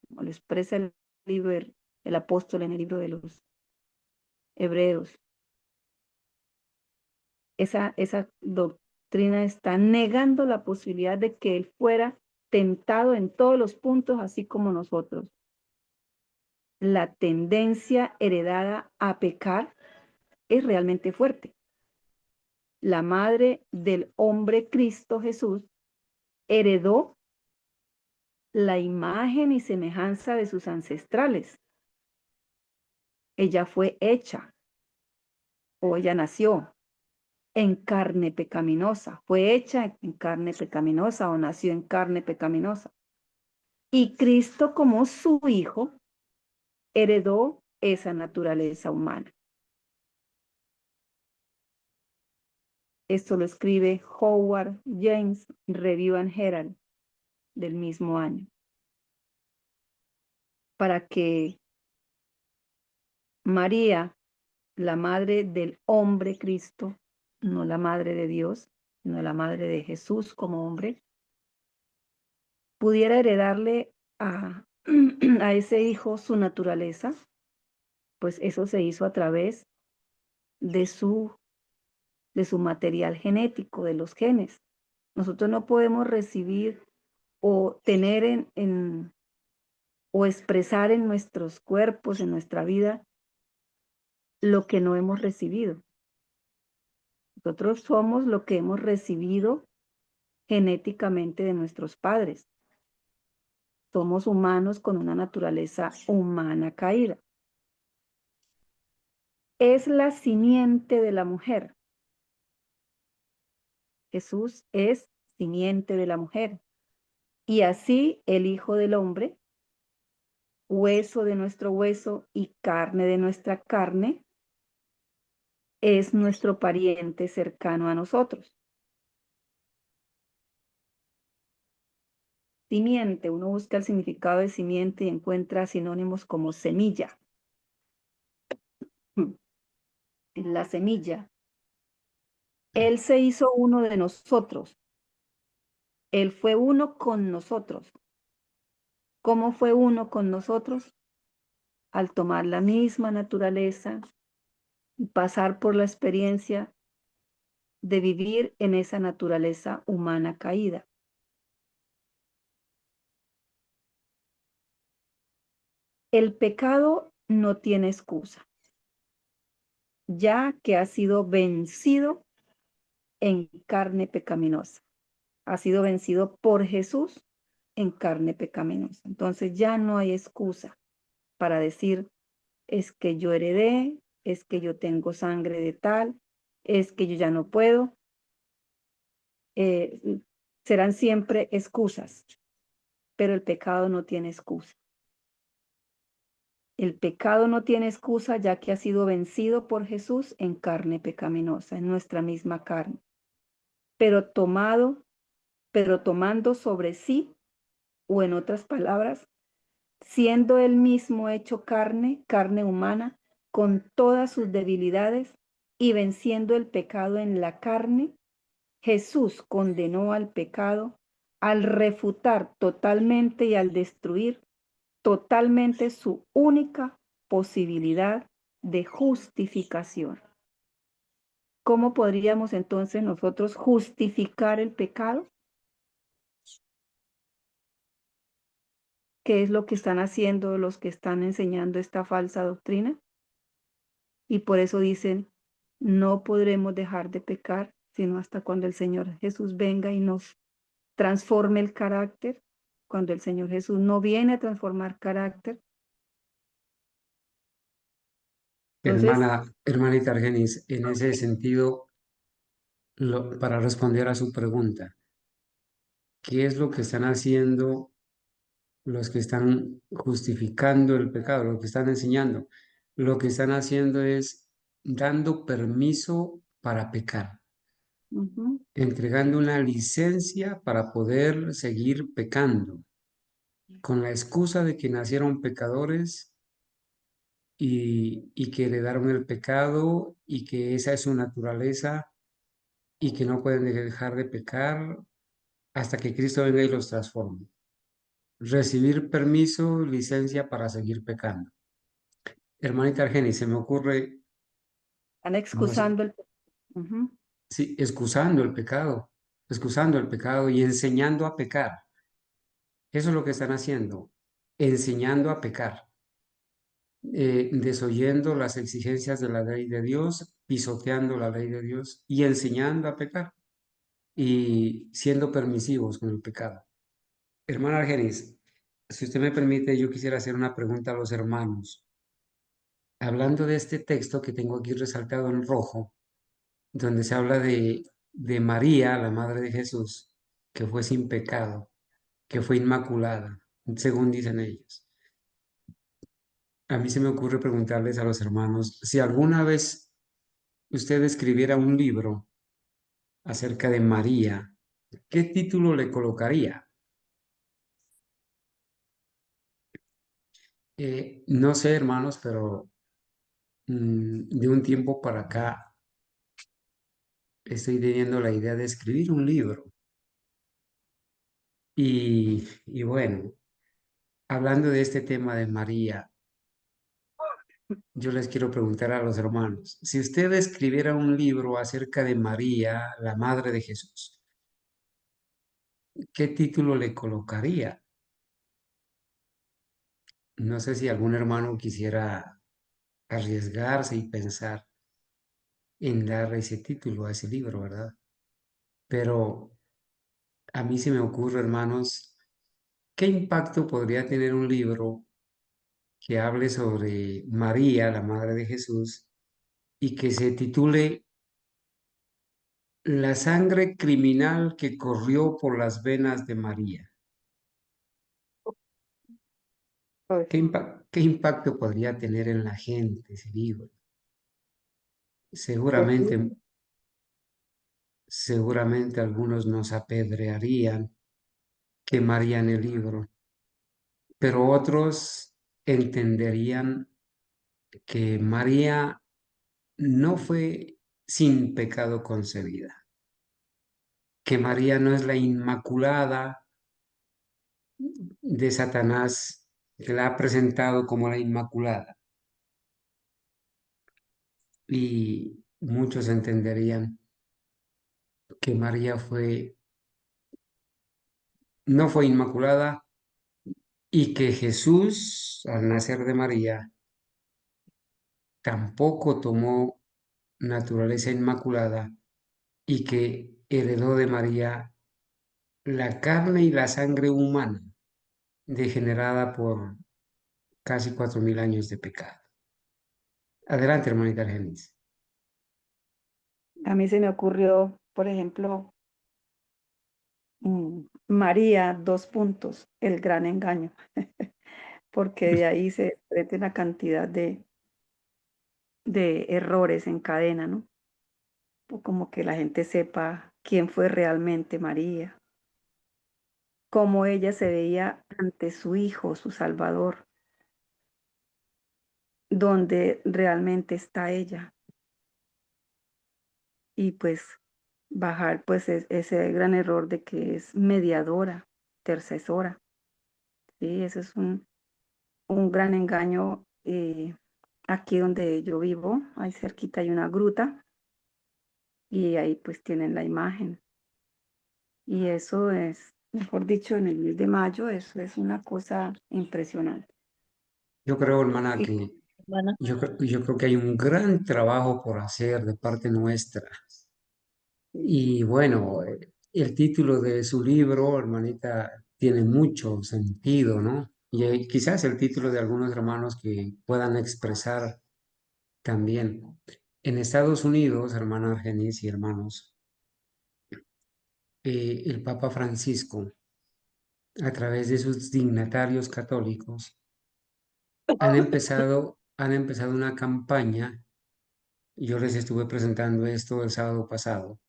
como lo expresa el apóstol en el libro de los Hebreos. Esa doctrina está negando la posibilidad de que Él fuera tentado en todos los puntos, así como nosotros. La tendencia heredada a pecar es realmente fuerte. La madre del hombre Cristo Jesús heredó la imagen y semejanza de sus ancestrales. Ella fue hecha, o ella nació en carne pecaminosa, fue hecha en carne pecaminosa o nació en carne pecaminosa. Y Cristo, como su hijo, heredó esa naturaleza humana. Esto lo escribe Howard James, Review and Herald, del mismo año. Para que María, la madre del hombre Cristo, no la madre de Dios, sino la madre de Jesús como hombre, pudiera heredarle a ese hijo su naturaleza, pues eso se hizo a través de su material genético, de los genes. Nosotros no podemos recibir o tener o expresar en nuestros cuerpos, en nuestra vida, lo que no hemos recibido. Nosotros somos lo que hemos recibido genéticamente de nuestros padres. Somos humanos con una naturaleza humana caída. Es la simiente de la mujer. Jesús es simiente de la mujer. Y así el Hijo del Hombre, hueso de nuestro hueso y carne de nuestra carne, es nuestro pariente cercano a nosotros. Simiente, uno busca el significado de simiente y encuentra sinónimos como semilla. La semilla. Él se hizo uno de nosotros. Él fue uno con nosotros. ¿Cómo fue uno con nosotros? Al tomar la misma naturaleza y pasar por la experiencia de vivir en esa naturaleza humana caída. El pecado no tiene excusa, ya que ha sido vencido en carne pecaminosa. Ha sido vencido por Jesús en carne pecaminosa. Entonces ya no hay excusa para decir, es que yo heredé, es que yo tengo sangre de tal, es que yo ya no puedo. Serán siempre excusas, pero el pecado no tiene excusa. El pecado no tiene excusa ya que ha sido vencido por Jesús en carne pecaminosa, en nuestra misma carne. Pero tomando sobre sí, o en otras palabras, siendo él mismo hecho carne, carne humana, con todas sus debilidades y venciendo el pecado en la carne, Jesús condenó al pecado al refutar totalmente y al destruir totalmente su única posibilidad de justificación. ¿Cómo podríamos entonces nosotros justificar el pecado? ¿Qué es lo que están haciendo los que están enseñando esta falsa doctrina? Y por eso dicen, no podremos dejar de pecar, sino hasta cuando el Señor Jesús venga y nos transforme el carácter. Cuando el Señor Jesús no viene a transformar carácter. Entonces, Hermanita Argenis, en ese sentido, para responder a su pregunta, ¿qué es lo que están haciendo los que están justificando el pecado, los que están enseñando? Lo que están haciendo es dando permiso para pecar, entregando una licencia para poder seguir pecando, con la excusa de que nacieron pecadores y que heredaron el pecado y que esa es su naturaleza y que no pueden dejar de pecar hasta que Cristo venga y los transforme. Recibir permiso, licencia para seguir pecando. Hermanita Argenis, se me ocurre, están no sé, excusando el pecado. sí, excusando el pecado y enseñando a pecar. Eso es lo que están haciendo, enseñando a pecar, desoyendo las exigencias de la ley de Dios, pisoteando la ley de Dios y enseñando a pecar y siendo permisivos con el pecado. Hermana Argenis, si usted me permite, yo quisiera hacer una pregunta a los hermanos. Hablando de este texto que tengo aquí resaltado en rojo, donde se habla de María, la madre de Jesús, que fue sin pecado, que fue inmaculada, según dicen ellos. A mí se me ocurre preguntarles a los hermanos, si alguna vez usted escribiera un libro acerca de María, ¿qué título le colocaría? No sé, hermanos, pero de un tiempo para acá estoy teniendo la idea de escribir un libro. Y bueno, hablando de este tema de María, yo les quiero preguntar a los hermanos, si usted escribiera un libro acerca de María, la madre de Jesús, ¿qué título le colocaría? No sé si algún hermano quisiera arriesgarse y pensar en dar ese título a ese libro, ¿verdad? Pero a mí se me ocurre, hermanos, ¿qué impacto podría tener un libro que hable sobre María, la madre de Jesús, y que se titule La sangre criminal que corrió por las venas de María? Pues, ¿Qué impacto podría tener en la gente ese libro? pues Seguramente, sí, seguramente algunos nos apedrearían, quemarían el libro, pero otros entenderían que María no fue sin pecado concebida, que María no es la inmaculada de Satanás, que la ha presentado como la inmaculada. Y muchos entenderían que María no fue inmaculada y que Jesús, al nacer de María, tampoco tomó naturaleza inmaculada y que heredó de María la carne y la sangre humana, degenerada por casi 4000 años de pecado. Adelante, hermanita Argenis. A mí se me ocurrió, por ejemplo, María, dos puntos, el gran engaño, porque de ahí se desprende una cantidad de errores en cadena, ¿no? O como que la gente sepa quién fue realmente María, cómo ella se veía ante su hijo, su Salvador, donde realmente está ella. Y pues bajar pues ese gran error de que es mediadora, intercesora. Sí, ese es un gran engaño. Aquí donde yo vivo, ahí cerquita hay una gruta y ahí pues tienen la imagen. Y eso es, mejor dicho, en el mes de mayo, eso es una cosa impresionante. Yo creo, hermana, Y que Hermana. yo creo que hay un gran trabajo por hacer de parte nuestra. Y bueno, el título de su libro, hermanita, tiene mucho sentido, ¿no? Y quizás el título de algunos hermanos que puedan expresar también. En Estados Unidos, hermana Argenis y hermanos, el Papa Francisco, a través de sus dignatarios católicos, han empezado una campaña, yo les estuve presentando esto el sábado pasado,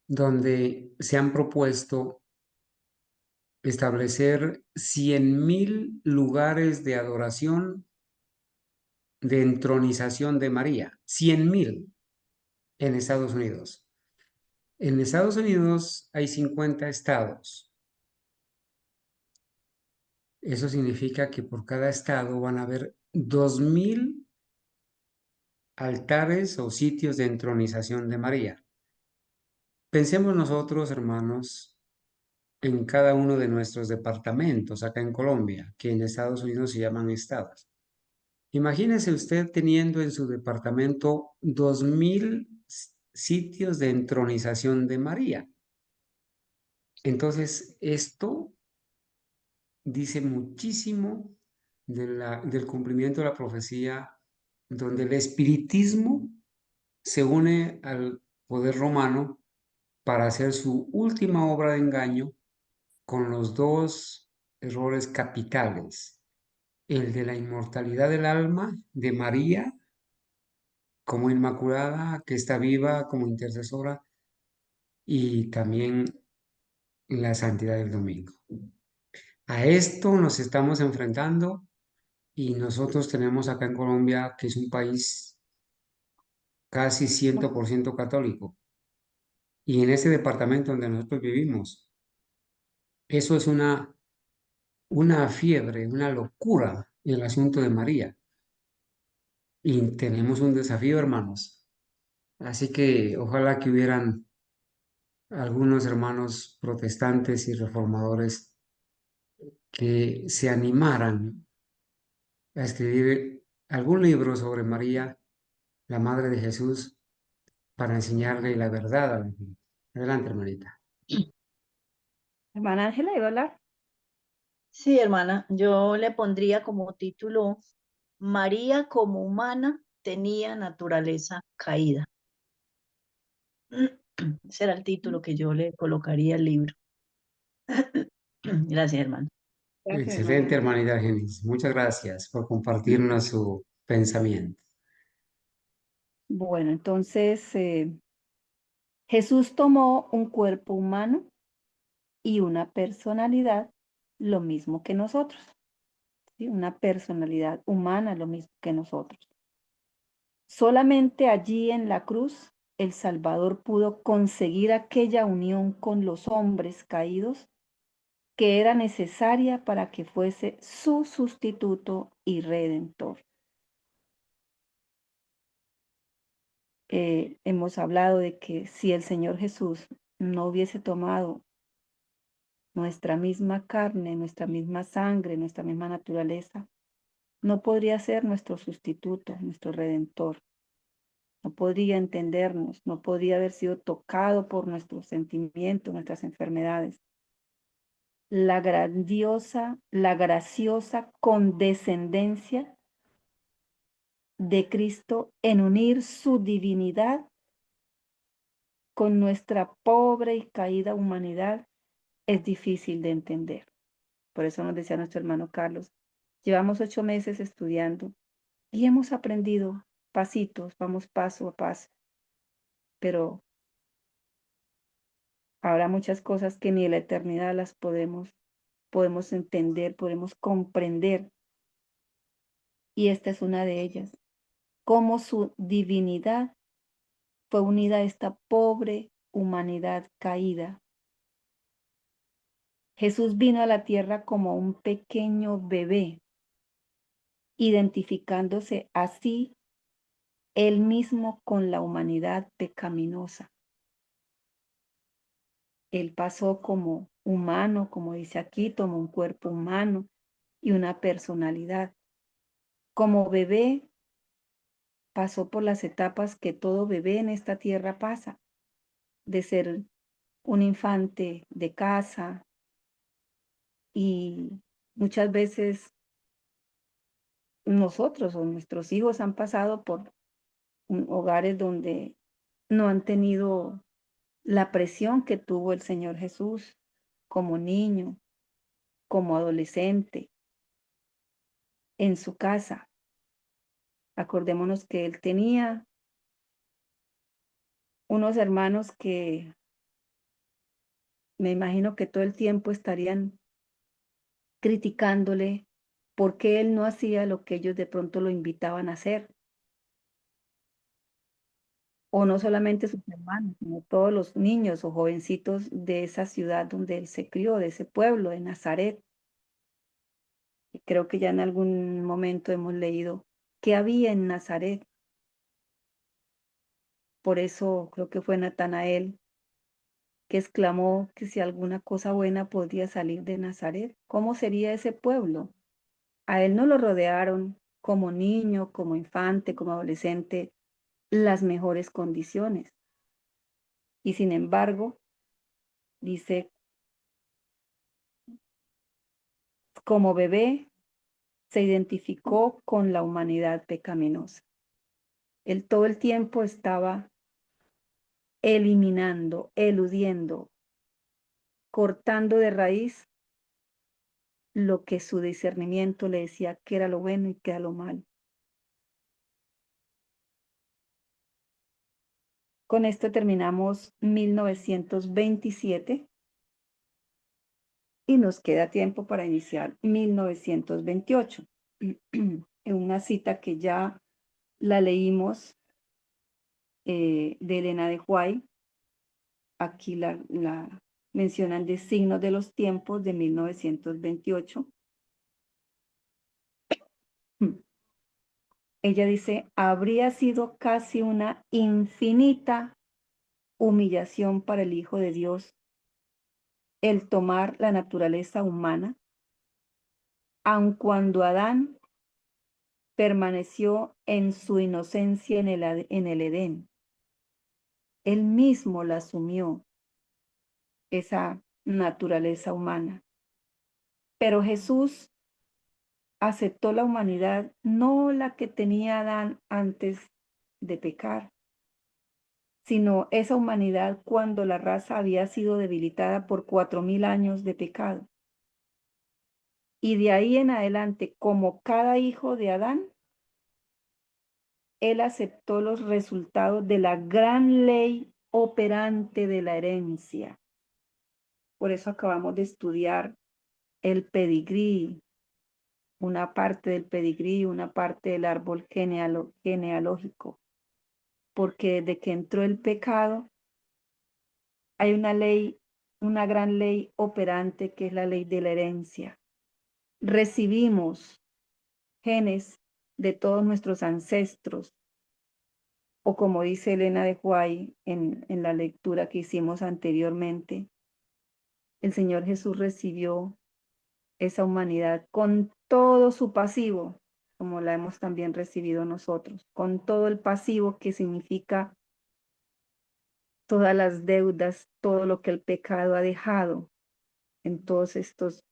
donde se han propuesto establecer 100.000 lugares de adoración, de entronización de María, 100.000 en Estados Unidos. En Estados Unidos hay 50 estados. Eso significa que por cada estado van a haber 2.000 altares o sitios de entronización de María. Pensemos nosotros, hermanos, en cada uno de nuestros departamentos acá en Colombia, que en Estados Unidos se llaman estados. Imagínese usted teniendo en su departamento 2.000 sitios de entronización de María. Entonces, esto dice muchísimo del cumplimiento de la profecía, donde el espiritismo se une al poder romano para hacer su última obra de engaño con los dos errores capitales, el de la inmortalidad del alma de María como inmaculada, que está viva como intercesora, y también la santidad del domingo. A esto nos estamos enfrentando y nosotros tenemos acá en Colombia, que es un país casi 100% católico, y en ese departamento donde nosotros vivimos, eso es una fiebre, una locura el asunto de María. Y tenemos un desafío, hermanos. Así que ojalá que hubieran algunos hermanos protestantes y reformadores que se animaran a escribir algún libro sobre María, la Madre de Jesús, para enseñarle la verdad a la gente. Adelante, hermanita. hermana Ángela, ¿iba a hablar? Sí, hermana, yo le pondría como título María como humana tenía naturaleza caída. Ese era el título que yo le colocaría al libro. Gracias, hermano. Gracias, hermana Excelente, Ángela. hermanita Genis. Muchas gracias por compartirnos su pensamiento. Bueno, entonces Jesús tomó un cuerpo humano y una personalidad lo mismo que nosotros, ¿sí? Una personalidad humana lo mismo que nosotros. Solamente allí en la cruz el Salvador pudo conseguir aquella unión con los hombres caídos que era necesaria para que fuese su sustituto y redentor. Hemos hablado de que si el Señor Jesús no hubiese tomado nuestra misma carne, nuestra misma sangre, nuestra misma naturaleza, no podría ser nuestro sustituto, nuestro redentor. No podría entendernos, no podría haber sido tocado por nuestros sentimientos, nuestras enfermedades. La graciosa condescendencia de Cristo en unir su divinidad con nuestra pobre y caída humanidad es difícil de entender. Por eso nos decía nuestro hermano Carlos, llevamos 8 meses estudiando y hemos aprendido pasitos, vamos paso a paso, pero habrá muchas cosas que ni en la eternidad las podemos entender, podemos comprender, y esta es una de ellas, cómo su divinidad fue unida a esta pobre humanidad caída. Jesús vino a la tierra como un pequeño bebé, identificándose así él mismo con la humanidad pecaminosa. Él pasó como humano, como dice aquí, tomó un cuerpo humano y una personalidad. Como bebé, pasó por las etapas que todo bebé en esta tierra pasa, de ser un infante de casa, y muchas veces nosotros o nuestros hijos han pasado por hogares donde no han tenido la presión que tuvo el Señor Jesús como niño, como adolescente, en su casa. Acordémonos que él tenía unos hermanos que me imagino que todo el tiempo estarían criticándole por qué él no hacía lo que ellos de pronto lo invitaban a hacer. O no solamente sus hermanos, sino todos los niños o jovencitos de esa ciudad donde él se crió, de ese pueblo, de Nazaret. Y creo que ya en algún momento hemos leído qué había en Nazaret. Por eso creo que fue Natanael que exclamó que si alguna cosa buena podía salir de Nazaret, ¿cómo sería ese pueblo? A él no lo rodearon como niño, como infante, como adolescente, las mejores condiciones. Y sin embargo, dice, como bebé se identificó con la humanidad pecaminosa. Él todo el tiempo estaba eliminando, eludiendo, cortando de raíz lo que su discernimiento le decía que era lo bueno y que era lo malo. Con esto terminamos 1927 y nos queda tiempo para iniciar 1928. En una cita que ya la leímos de Elena de White, aquí la mencionan de Signos de los Tiempos de 1928. Ella dice, habría sido casi una infinita humillación para el Hijo de Dios el tomar la naturaleza humana, aun cuando Adán permaneció en su inocencia en el Edén. Él mismo la asumió, esa naturaleza humana. Pero Jesús aceptó la humanidad, no la que tenía Adán antes de pecar, sino esa humanidad cuando la raza había sido debilitada por 4000 años de pecado. Y de ahí en adelante, como cada hijo de Adán, él aceptó los resultados de la gran ley operante de la herencia. Por eso acabamos de estudiar el pedigrí, una parte del pedigrí, una parte del árbol genealógico, porque desde que entró el pecado hay una ley, una gran ley operante que es la ley de la herencia. Recibimos genes de todos nuestros ancestros, o como dice Elena de White en la lectura que hicimos anteriormente, el Señor Jesús recibió esa humanidad con todo su pasivo, como la hemos también recibido nosotros, con todo el pasivo que significa todas las deudas, todo lo que el pecado ha dejado en todos estos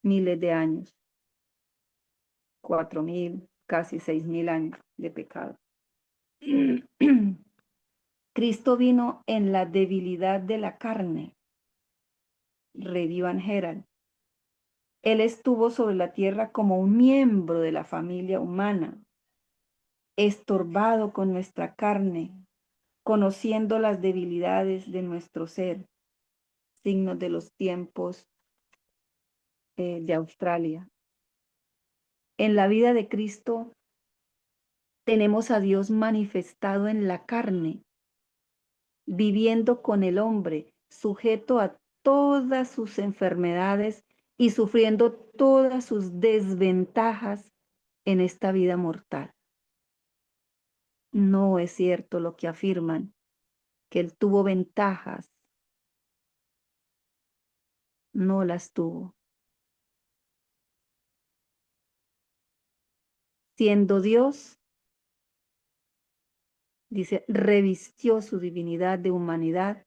miles de años, 4000, casi 6.000 años de pecado. Cristo vino en la debilidad de la carne, Rev. Van Herald. Él estuvo sobre la tierra como un miembro de la familia humana, estorbado con nuestra carne, conociendo las debilidades de nuestro ser, signos de los tiempos de Australia. En la vida de Cristo tenemos a Dios manifestado en la carne, viviendo con el hombre, sujeto a todas sus enfermedades y sufriendo todas sus desventajas en esta vida mortal. No es cierto lo que afirman, que él tuvo ventajas. No las tuvo. Siendo Dios, dice, revistió su divinidad de humanidad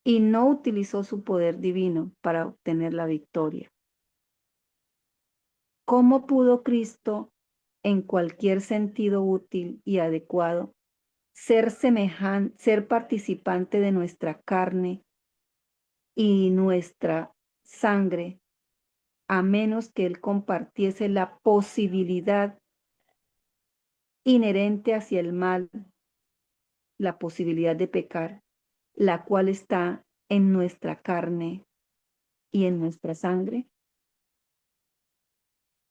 y no utilizó su poder divino para obtener la victoria. ¿Cómo pudo Cristo, en cualquier sentido útil y adecuado, ser participante de nuestra carne y nuestra sangre, a menos que él compartiese la posibilidad inherente hacia el mal, la posibilidad de pecar, la cual está en nuestra carne y en nuestra sangre?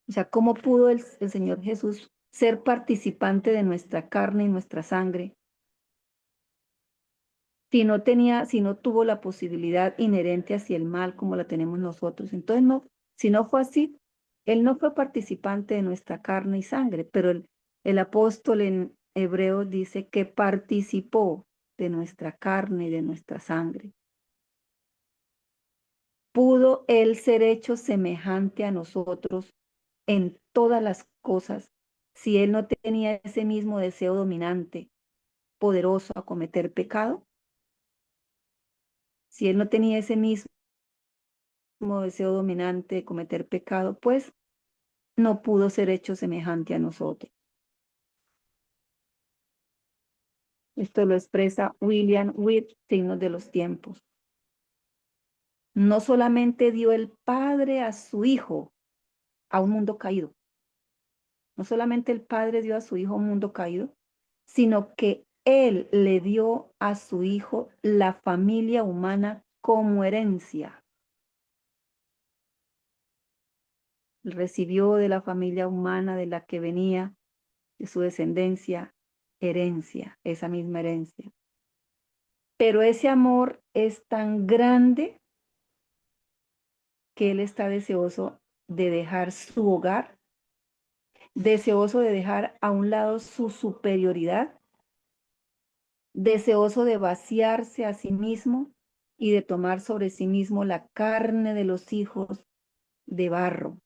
O sea, ¿cómo pudo el Señor Jesús ser participante de nuestra carne y nuestra sangre si no tuvo la posibilidad inherente hacia el mal como la tenemos nosotros? Entonces, no, si no fue así, él no fue participante de nuestra carne y sangre, pero el apóstol en Hebreos dice que participó de nuestra carne y de nuestra sangre. ¿Pudo él ser hecho semejante a nosotros en todas las cosas si él no tenía ese mismo deseo dominante, poderoso a cometer pecado? Si él no tenía ese mismo deseo dominante de cometer pecado, pues no pudo ser hecho semejante a nosotros. Esto lo expresa William Witt, Signos de los Tiempos. No solamente dio el Padre a su Hijo a un mundo caído. No solamente el Padre dio a su Hijo a un mundo caído, sino que Él le dio a su Hijo la familia humana como herencia. Recibió de la familia humana de la que venía, de su descendencia, herencia, esa misma herencia. Pero ese amor es tan grande que Él está deseoso de dejar su hogar, deseoso de dejar a un lado su superioridad, deseoso de vaciarse a sí mismo y de tomar sobre sí mismo la carne de los hijos de barro,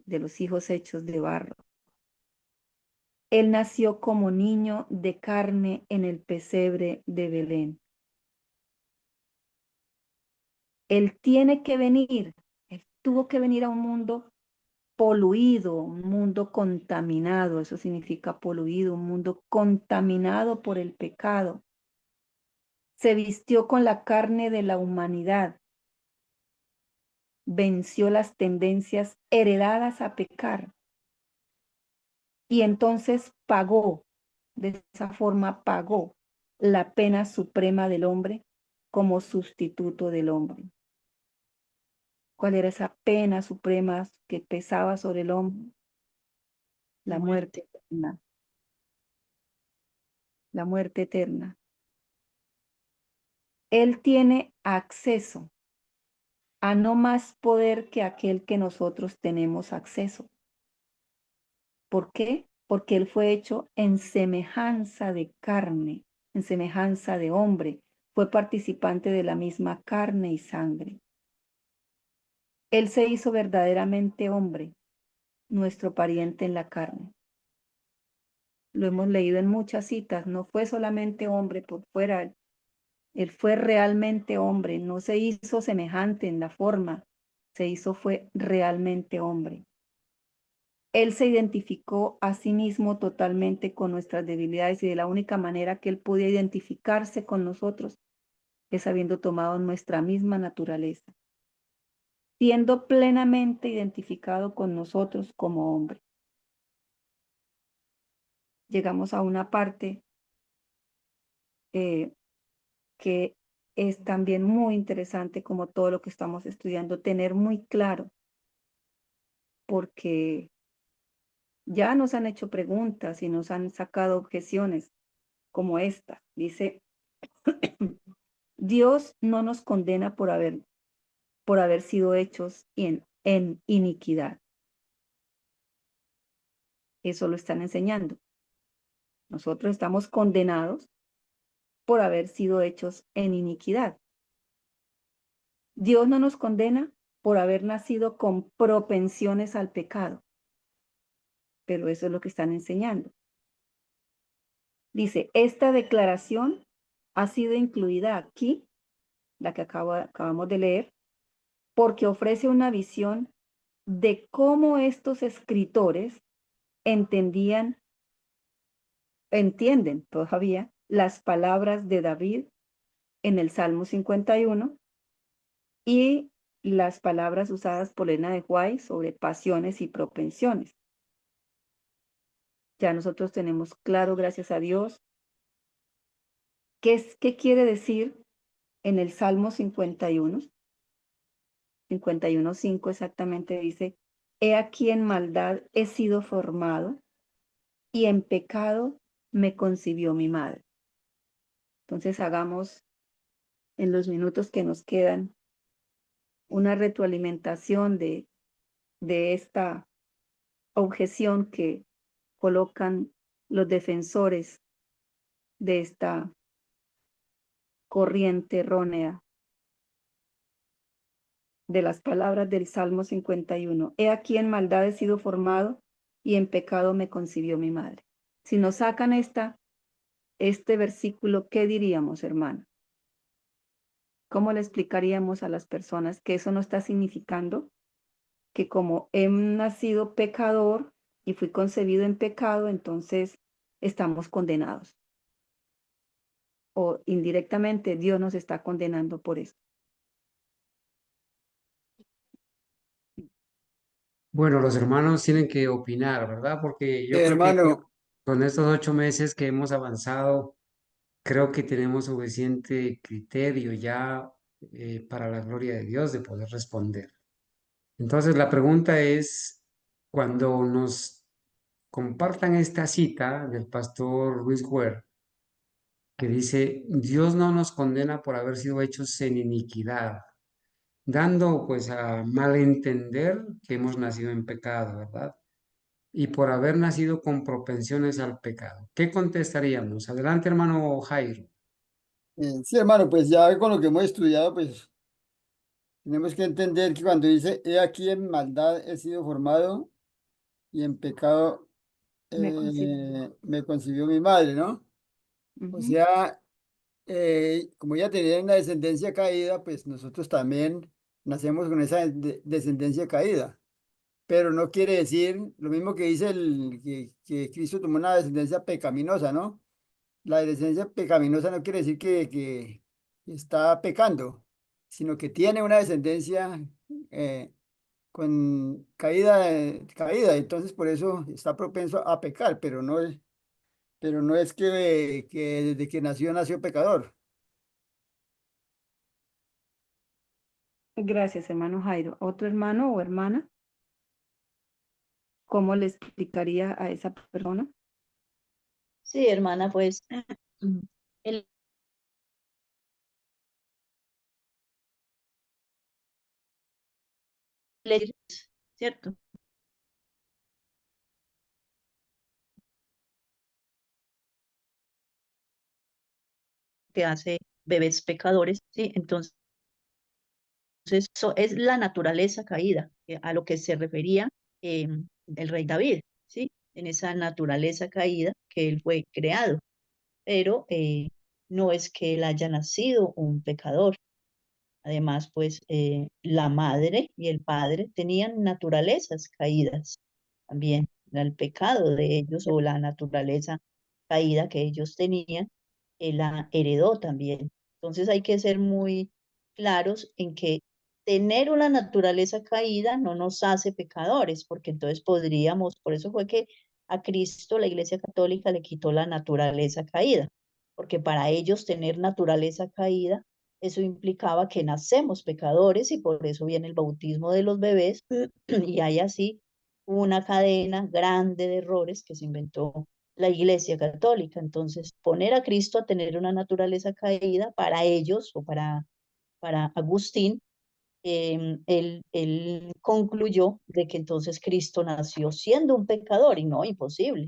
de los hijos hechos de barro. Él nació como niño de carne en el pesebre de Belén. Él tiene que venir, él tuvo que venir a un mundo poluido, un mundo contaminado, eso significa poluido, un mundo contaminado por el pecado. Se vistió con la carne de la humanidad, venció las tendencias heredadas a pecar y entonces pagó, de esa forma pagó la pena suprema del hombre como sustituto del hombre. ¿Cuál era esa pena suprema que pesaba sobre el hombre? La muerte eterna. La muerte eterna. Él tiene acceso a no más poder que aquel que nosotros tenemos acceso. ¿Por qué? Porque Él fue hecho en semejanza de carne, en semejanza de hombre. Fue participante de la misma carne y sangre. Él se hizo verdaderamente hombre, nuestro pariente en la carne. Lo hemos leído en muchas citas. No fue solamente hombre por fuera. Él fue realmente hombre. No se hizo semejante en la forma. Fue realmente hombre. Él se identificó a sí mismo totalmente con nuestras debilidades y de la única manera que Él podía identificarse con nosotros es habiendo tomado nuestra misma naturaleza, siendo plenamente identificado con nosotros como hombre. Llegamos a una parte que es también muy interesante, como todo lo que estamos estudiando, tener muy claro, porque ya nos han hecho preguntas y nos han sacado objeciones como esta. Dice, Dios no nos condena por haber sido hechos en iniquidad. Eso lo están enseñando. Nosotros estamos condenados por haber sido hechos en iniquidad. Dios no nos condena por haber nacido con propensiones al pecado, pero eso es lo que están enseñando. Dice, esta declaración ha sido incluida aquí, la que acabamos de leer, porque ofrece una visión de cómo estos escritores entienden todavía las palabras de David en el Salmo 51 y las palabras usadas por Elena de White sobre pasiones y propensiones. Ya nosotros tenemos claro, gracias a Dios, qué quiere decir en el Salmo 51. 51:5 exactamente dice, he aquí en maldad he sido formado y en pecado me concibió mi madre. Entonces hagamos en los minutos que nos quedan una retroalimentación de esta objeción que colocan los defensores de esta corriente errónea de las palabras del Salmo 51. He aquí en maldad he sido formado y en pecado me concibió mi madre. Si nos sacan este versículo, ¿qué diríamos, hermano? ¿Cómo le explicaríamos a las personas que eso no está significando que como he nacido pecador y fui concebido en pecado, entonces estamos condenados? O indirectamente Dios nos está condenando por eso. Bueno, los hermanos tienen que opinar, ¿verdad? Porque yo creo que Hermano, con estos 8 meses que hemos avanzado, creo que tenemos suficiente criterio ya para la gloria de Dios de poder responder. Entonces, la pregunta es, cuando nos compartan esta cita del pastor Luis Guerra, que dice, Dios no nos condena por haber sido hechos en iniquidad, dando pues a malentender que hemos nacido en pecado, ¿verdad? Y por haber nacido con propensiones al pecado. ¿Qué contestaríamos? Adelante, hermano Jairo. sí, hermano, pues ya con lo que hemos estudiado, pues tenemos que entender que cuando dice, he aquí en maldad he sido formado y en pecado Me concibió. me concibió mi madre, ¿no? O Ujú. sea, como ella tenía una descendencia caída, pues nosotros también nacemos con esa descendencia caída. Pero no quiere decir lo mismo que dice que Cristo tomó una descendencia pecaminosa, ¿no? La descendencia pecaminosa no quiere decir que está pecando, sino que tiene una descendencia eh, con caída, caída, entonces por eso está propenso a pecar, pero no es que desde que nació pecador. Gracias, hermano Jairo. ¿Otro hermano o hermana? ¿Cómo le explicaría a esa persona? Sí, hermana, pues el ¿cierto? Que hace bebés pecadores, ¿sí? Entonces, eso es la naturaleza caída, a lo que se refería el rey David, ¿sí? En esa naturaleza caída que él fue creado, pero no es que él haya nacido un pecador. Además, pues la madre y el padre tenían naturalezas caídas. también, era el pecado de ellos o la naturaleza caída que ellos tenían, él la heredó también. Entonces hay que ser muy claros en que tener una naturaleza caída no nos hace pecadores, porque entonces podríamos, por eso fue que a Cristo la Iglesia Católica le quitó la naturaleza caída, porque para ellos tener naturaleza caída, eso implicaba que nacemos pecadores y por eso viene el bautismo de los bebés y hay así una cadena grande de errores que se inventó la Iglesia Católica. Entonces, poner a Cristo a tener una naturaleza caída para ellos o para Agustín, él concluyó de que entonces Cristo nació siendo un pecador y no, imposible.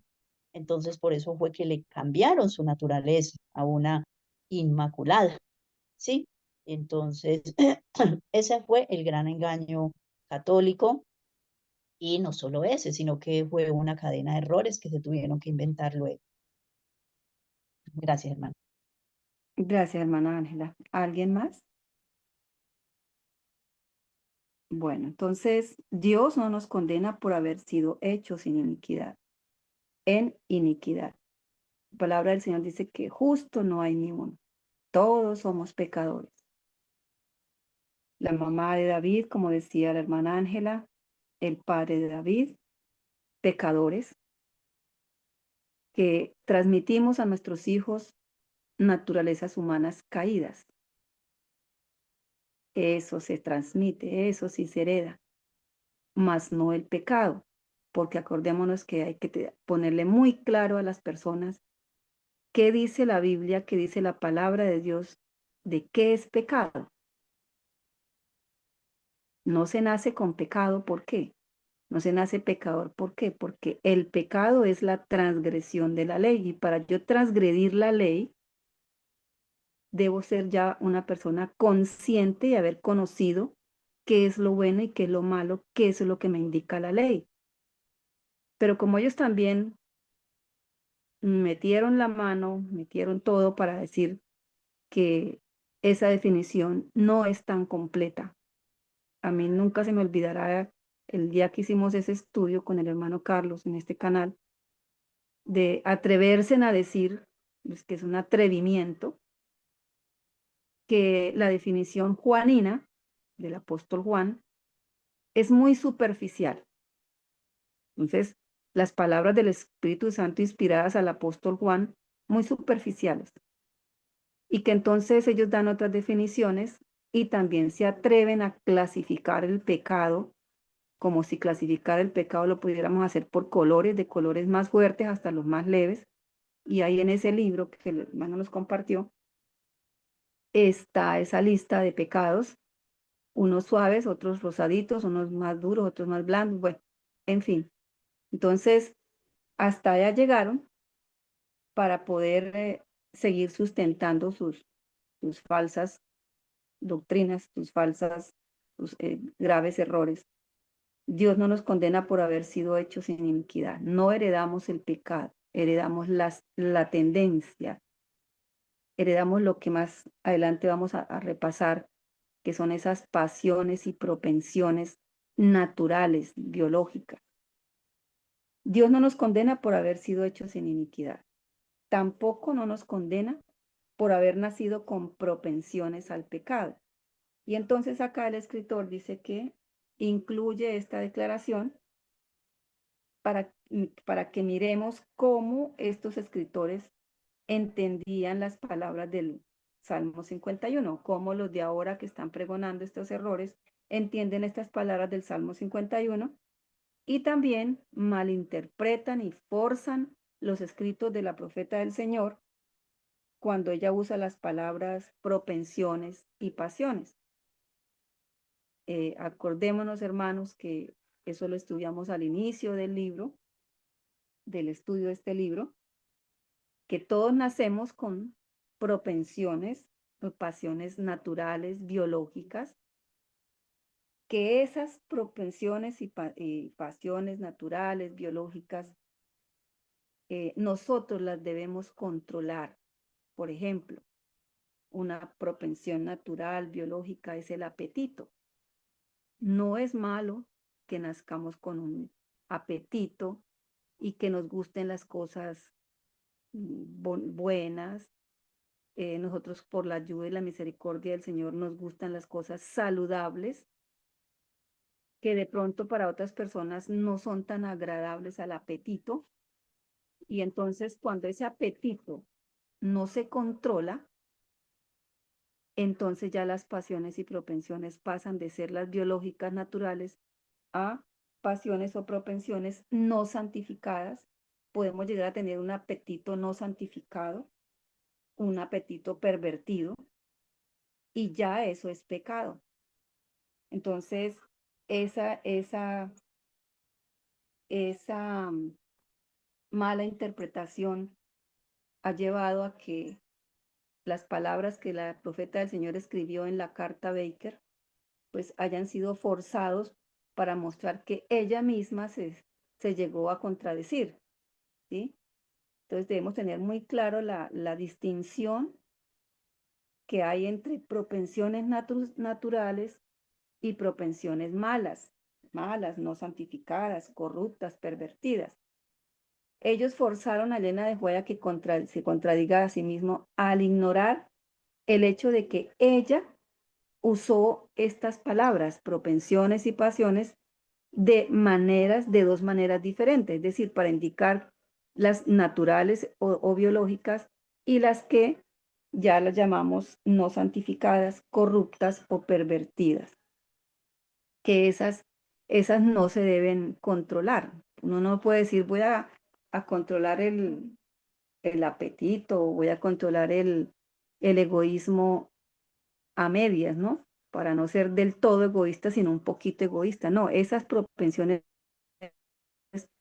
Entonces, por eso fue que le cambiaron su naturaleza a una inmaculada, ¿sí? Entonces, ese fue el gran engaño católico y no solo ese, sino que fue una cadena de errores que se tuvieron que inventar luego. Gracias, hermano. Gracias, hermana Ángela. ¿Alguien más? Bueno, entonces Dios no nos condena por haber sido hechos sin iniquidad, en iniquidad. La palabra del Señor dice que justo no hay ni uno. Todos somos pecadores. La mamá de David, como decía la hermana Ángela, el padre de David, pecadores, que transmitimos a nuestros hijos naturalezas humanas caídas. Eso se transmite, eso sí se hereda, mas no el pecado, porque acordémonos que hay que ponerle muy claro a las personas qué dice la Biblia, qué dice la palabra de Dios, de qué es pecado. No se nace con pecado, ¿por qué? No se nace pecador, ¿por qué? Porque el pecado es la transgresión de la ley y para yo transgredir la ley, debo ser ya una persona consciente y haber conocido qué es lo bueno y qué es lo malo, qué es lo que me indica la ley. Pero como ellos también metieron la mano, metieron todo para decir que esa definición no es tan completa. A mí nunca se me olvidará el día que hicimos ese estudio con el hermano Carlos en este canal, de atreverse a decir, pues, que es un atrevimiento, que la definición juanina del apóstol Juan es muy superficial. Entonces, las palabras del Espíritu Santo inspiradas al apóstol Juan, muy superficiales. Y que entonces ellos dan otras definiciones y también se atreven a clasificar el pecado, como si clasificar el pecado lo pudiéramos hacer por colores, de colores más fuertes hasta los más leves. Y ahí en ese libro que el hermano nos compartió, está esa lista de pecados, unos suaves, otros rosaditos, unos más duros, otros más blandos, bueno, en fin. Entonces, hasta allá llegaron para poder seguir sustentando sus falsas doctrinas, sus graves errores. Dios no nos condena por haber sido hechos sin iniquidad. No heredamos el pecado, heredamos la tendencia, heredamos lo que más adelante vamos a repasar, que son esas pasiones y propensiones naturales, biológicas. Dios no nos condena por haber sido hechos sin iniquidad. Tampoco no nos condena por haber nacido con propensiones al pecado. Y entonces acá el escritor dice que incluye esta declaración para que miremos cómo estos escritores entendían las palabras del Salmo 51, cómo los de ahora que están pregonando estos errores entienden estas palabras del Salmo 51 y también malinterpretan y forzan los escritos de la profeta del Señor cuando ella usa las palabras propensiones y pasiones. Acordémonos, hermanos, que eso lo estudiamos al inicio del libro, del estudio de este libro, que todos nacemos con propensiones o pasiones naturales, biológicas, que esas propensiones y pasiones naturales, biológicas, nosotros las debemos controlar. Por ejemplo, una propensión natural, biológica, es el apetito. No es malo que nazcamos con un apetito y que nos gusten las cosas buenas. Nosotros por la ayuda y la misericordia del Señor nos gustan las cosas saludables, que de pronto para otras personas no son tan agradables al apetito. Y entonces cuando ese apetito no se controla, entonces ya las pasiones y propensiones pasan de ser las biológicas naturales a pasiones o propensiones no santificadas. Podemos llegar a tener un apetito no santificado, un apetito pervertido, y ya eso es pecado. Entonces, esa mala interpretación ha llevado a que las palabras que la profeta del Señor escribió en la carta Baker, pues hayan sido forzados para mostrar que ella misma se llegó a contradecir, ¿sí? Entonces debemos tener muy claro la distinción que hay entre propensiones naturales y propensiones malas, no santificadas, corruptas, pervertidas. Ellos forzaron a Elena de White a que se contradiga a sí mismo al ignorar el hecho de que ella usó estas palabras, propensiones y pasiones, de dos maneras diferentes, es decir, para indicar las naturales o biológicas y las que ya las llamamos no santificadas, corruptas o pervertidas, que esas no se deben controlar. Uno no puede decir voy a controlar el apetito, o voy a controlar el egoísmo a medias, ¿no? Para no ser del todo egoísta, sino un poquito egoísta. No, esas propensiones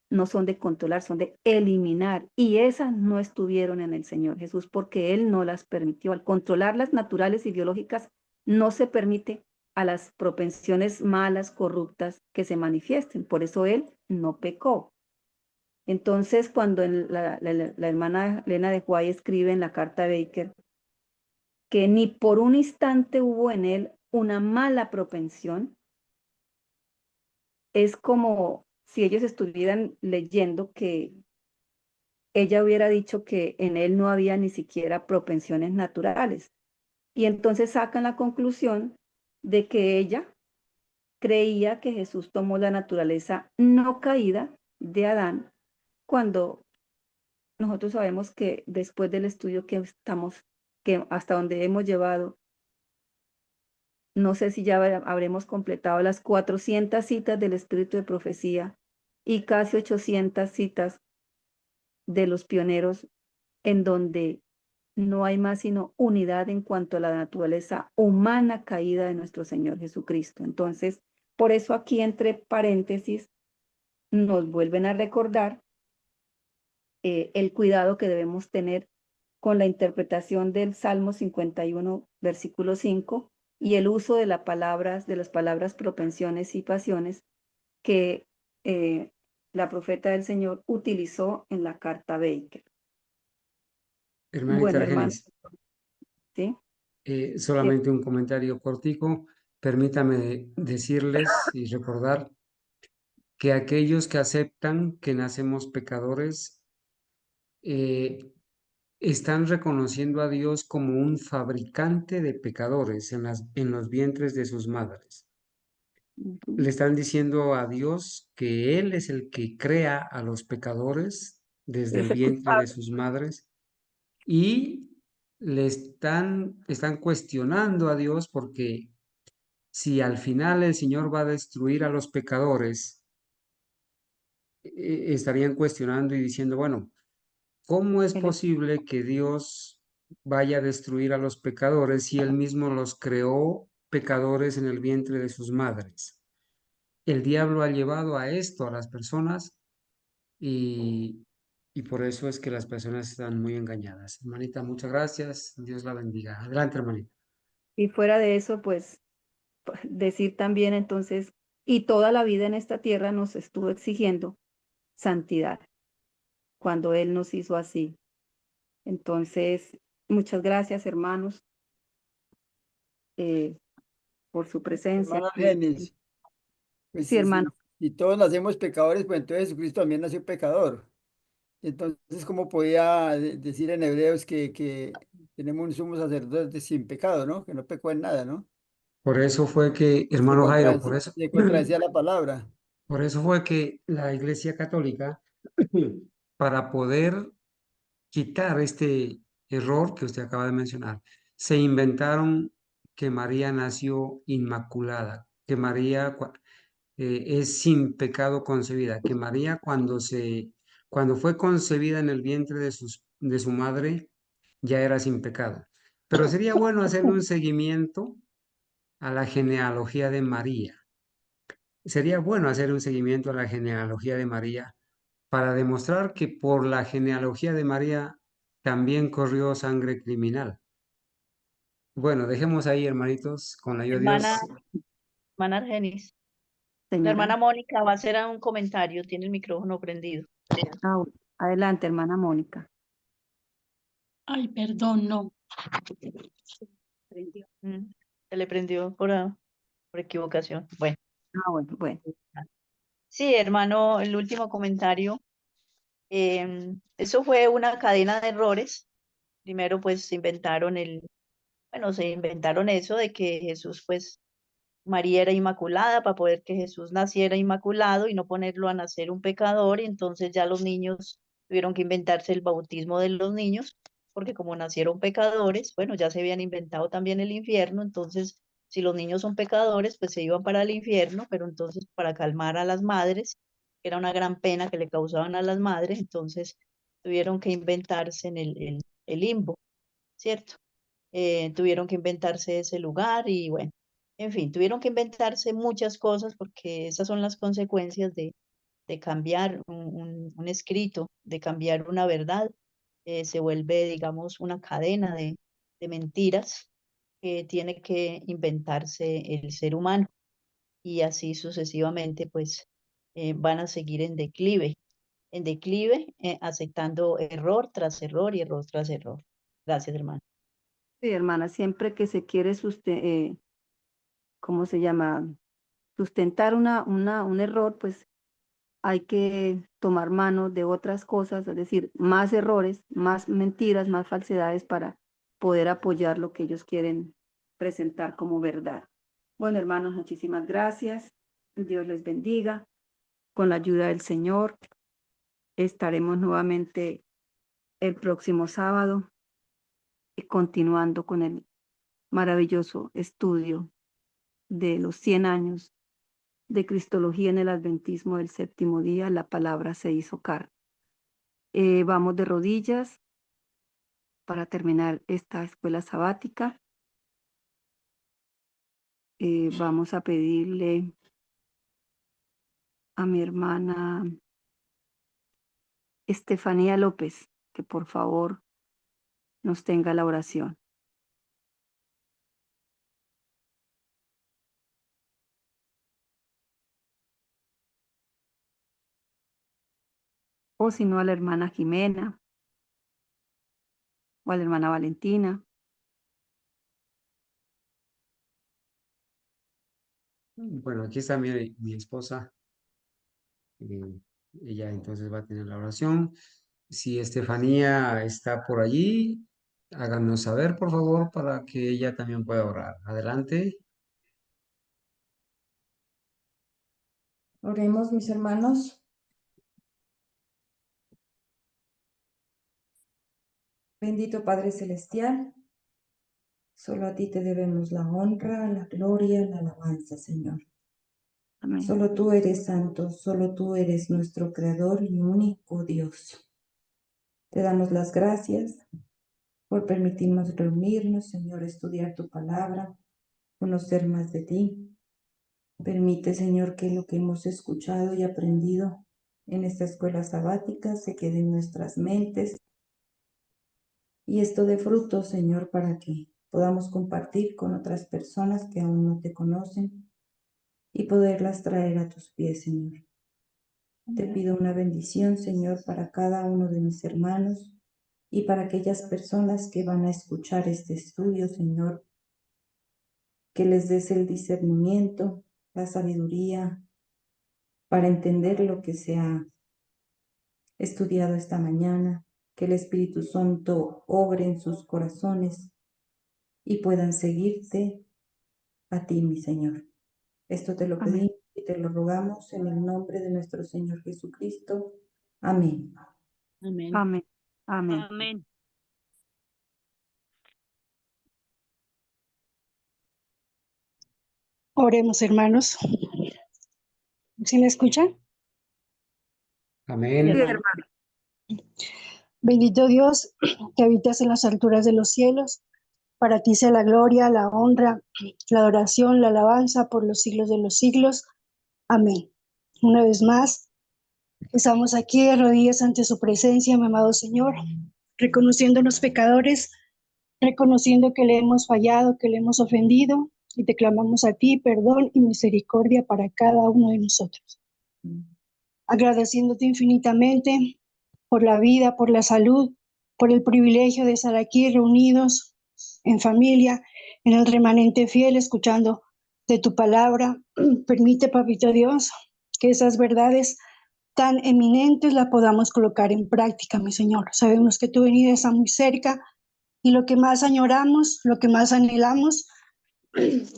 no son de controlar, son de eliminar. Y esas no estuvieron en el Señor Jesús porque Él no las permitió. Al controlar las naturales y biológicas, no se permite a las propensiones malas, corruptas, que se manifiesten. Por eso Él no pecó. Entonces, cuando la hermana Elena de White escribe en la carta Baker que ni por un instante hubo en él una mala propensión, es como si ellos estuvieran leyendo que ella hubiera dicho que en él no había ni siquiera propensiones naturales. Y entonces sacan la conclusión de que ella creía que Jesús tomó la naturaleza no caída de Adán, cuando nosotros sabemos que después del estudio que hasta donde hemos llevado, no sé si ya habremos completado las 400 citas del Espíritu de Profecía y casi 800 citas de los pioneros, en donde no hay más sino unidad en cuanto a la naturaleza humana caída de nuestro Señor Jesucristo. Entonces, por eso aquí entre paréntesis nos vuelven a recordar el cuidado que debemos tener con la interpretación del Salmo 51, versículo 5, y el uso de las palabras propensiones y pasiones que la profeta del Señor utilizó en la carta Baker. Hermanita Bueno, hermano, Argenis, ¿sí? solamente un comentario cortico. Permítame decirles y recordar que aquellos que aceptan que nacemos pecadores, están reconociendo a Dios como un fabricante de pecadores en los vientres de sus madres. Le están diciendo a Dios que Él es el que crea a los pecadores desde Es el el vientre de culpable. sus madres y están cuestionando a Dios porque si al final el Señor va a destruir a los pecadores, estarían cuestionando y diciendo, bueno, ¿cómo es Él es- posible que Dios vaya a destruir a los pecadores si Él mismo los creó pecadores en el vientre de sus madres? El diablo ha llevado a esto a las personas y, y por eso es que las personas están muy engañadas. Hermanita, muchas gracias. Dios la bendiga. Adelante, hermanita. Y fuera de eso, pues decir también entonces, y toda la vida en esta tierra nos estuvo exigiendo santidad, cuando Él nos hizo así. Entonces, muchas gracias, hermanos, por su presencia Hermana aquí. Argenis, pues Sí, sí, hermano. si todos nacemos pecadores, pues entonces Jesucristo también nació pecador. Entonces, ¿cómo podía decir en Hebreos que tenemos un sumo sacerdote sin pecado, ¿no? Que no pecó en nada, ¿no? Por eso fue que, Se hermano Jairo, por eso, se contradecía la palabra. por eso fue que la Iglesia Católica, para poder quitar este error que usted acaba de mencionar, se inventaron que María nació inmaculada, que María es sin pecado concebida, que María cuando fue concebida en el vientre de su madre ya era sin pecado. Pero sería bueno hacerle un seguimiento a la genealogía de María. Sería bueno hacer un seguimiento a la genealogía de María para demostrar que por la genealogía de María también corrió sangre criminal. Bueno, dejemos ahí, hermanitos, con la ayuda de Hermana, Dios. hermana Argenis. La Señora. hermana Mónica va a hacer un comentario, tiene el micrófono prendido. Ah, bueno. Adelante, hermana Mónica. Ay, perdón, no. Mm, Se le prendió por equivocación. Bueno, Ah, bueno, bueno. sí, hermano, el último comentario. Eso fue una cadena de errores. Primero, pues se inventaron eso de que Jesús, pues, María era inmaculada para poder que Jesús naciera inmaculado y no ponerlo a nacer un pecador, y entonces ya los niños tuvieron que inventarse el bautismo de los niños, porque como nacieron pecadores, bueno, ya se habían inventado también el infierno, entonces si los niños son pecadores, pues se iban para el infierno, pero entonces para calmar a las madres, era una gran pena que le causaban a las madres, entonces tuvieron que inventarse en el limbo, ¿cierto? Tuvieron que inventarse ese lugar y bueno, en fin, tuvieron que inventarse muchas cosas porque esas son las consecuencias de cambiar un escrito, de cambiar una verdad. Se vuelve, digamos, una cadena de mentiras que tiene que inventarse el ser humano y así sucesivamente, pues van a seguir en declive, aceptando error tras error y error tras error. Gracias, hermano. Sí, hermana, siempre que se quiere ¿cómo se llama? Sustentar un error, pues hay que tomar mano de otras cosas, es decir, más errores, más mentiras, más falsedades para poder apoyar lo que ellos quieren presentar como verdad. Bueno, hermanos, muchísimas gracias. Dios les bendiga. Con la ayuda del Señor, estaremos nuevamente el próximo sábado y continuando con el maravilloso estudio de los 100 años de Cristología en el Adventismo del séptimo día. La palabra se hizo carne. Vamos de rodillas para terminar esta escuela sabática. Vamos a pedirle a mi hermana Estefanía López que por favor nos tenga la oración. O si no, a la hermana Jimena o a la hermana Valentina. Bueno, aquí está mi esposa. eh, Ella entonces va a tener la oración. Si Estefanía está por allí, háganos saber, por favor, para que ella también pueda orar. Adelante. Oremos, mis hermanos. Bendito Padre Celestial, solo a ti te debemos la honra, la gloria, la alabanza, Señor. Amén. Solo tú eres santo, solo tú eres nuestro Creador y único Dios. Te damos las gracias por permitirnos reunirnos, Señor, estudiar tu palabra, conocer más de ti. Permite, Señor, que lo que hemos escuchado y aprendido en esta escuela sabática se quede en nuestras mentes y esto dé fruto, Señor, para que podamos compartir con otras personas que aún no te conocen y poderlas traer a tus pies, Señor. Te pido una bendición, Señor, para cada uno de mis hermanos y para aquellas personas que van a escuchar este estudio, Señor, que les des el discernimiento, la sabiduría, para entender lo que se ha estudiado esta mañana, que el Espíritu Santo obre en sus corazones y puedan seguirte a ti, mi Señor. Esto te lo Amén. pedimos y te lo rogamos en el nombre de nuestro Señor Jesucristo. Amén. Amén. Amén. Amén. Amén. Oremos, hermanos. ¿Sí me escuchan? Amén. Sí, Hermano. hermano. Bendito Dios, que habitas en las alturas de los cielos. Para ti sea la gloria, la honra, la adoración, la alabanza por los siglos de los siglos. Amén. Una vez más, estamos aquí de rodillas ante su presencia, mi amado Señor, reconociéndonos pecadores, reconociendo que le hemos fallado, que le hemos ofendido, y te clamamos a ti perdón y misericordia para cada uno de nosotros. Agradeciéndote infinitamente por la vida, por la salud, por el privilegio de estar aquí reunidos en familia, en el remanente fiel, escuchando de tu palabra. Permite, Papito Dios, que esas verdades tan eminentes las podamos colocar en práctica, mi Señor. Sabemos que tu venida está muy cerca y lo que más añoramos, lo que más anhelamos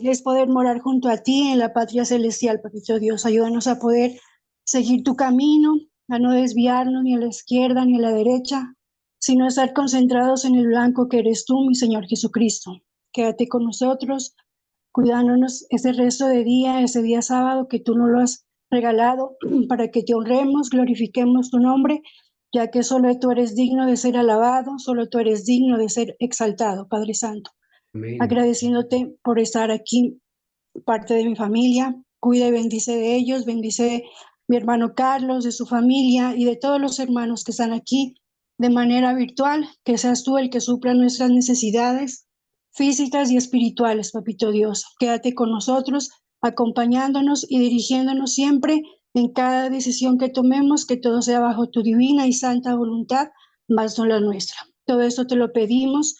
es poder morar junto a ti en la patria celestial, Papito Dios. Ayúdanos a poder seguir tu camino, a no desviarnos ni a la izquierda ni a la derecha, sino estar concentrados en el blanco que eres tú, mi Señor Jesucristo. Quédate con nosotros, cuidándonos ese resto de día, ese día sábado que tú nos lo has regalado, para que te honremos, glorifiquemos tu nombre, ya que solo tú eres digno de ser alabado, solo tú eres digno de ser exaltado, Padre Santo. Amén. Agradeciéndote por estar aquí, parte de mi familia. Cuida y bendice de ellos, bendice de mi hermano Carlos, de su familia y de todos los hermanos que están aquí de manera virtual. Que seas tú el que supla nuestras necesidades físicas y espirituales, Papito Dios. Quédate con nosotros, acompañándonos y dirigiéndonos siempre en cada decisión que tomemos, que todo sea bajo tu divina y santa voluntad, más no la nuestra. Todo esto te lo pedimos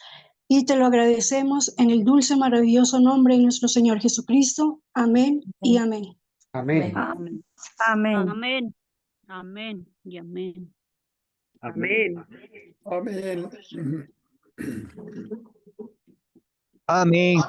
y te lo agradecemos en el dulce, maravilloso nombre de nuestro Señor Jesucristo. Amén y amén. Amén. Amén. Amén. Amén. Amén y amén. Amén. Amén.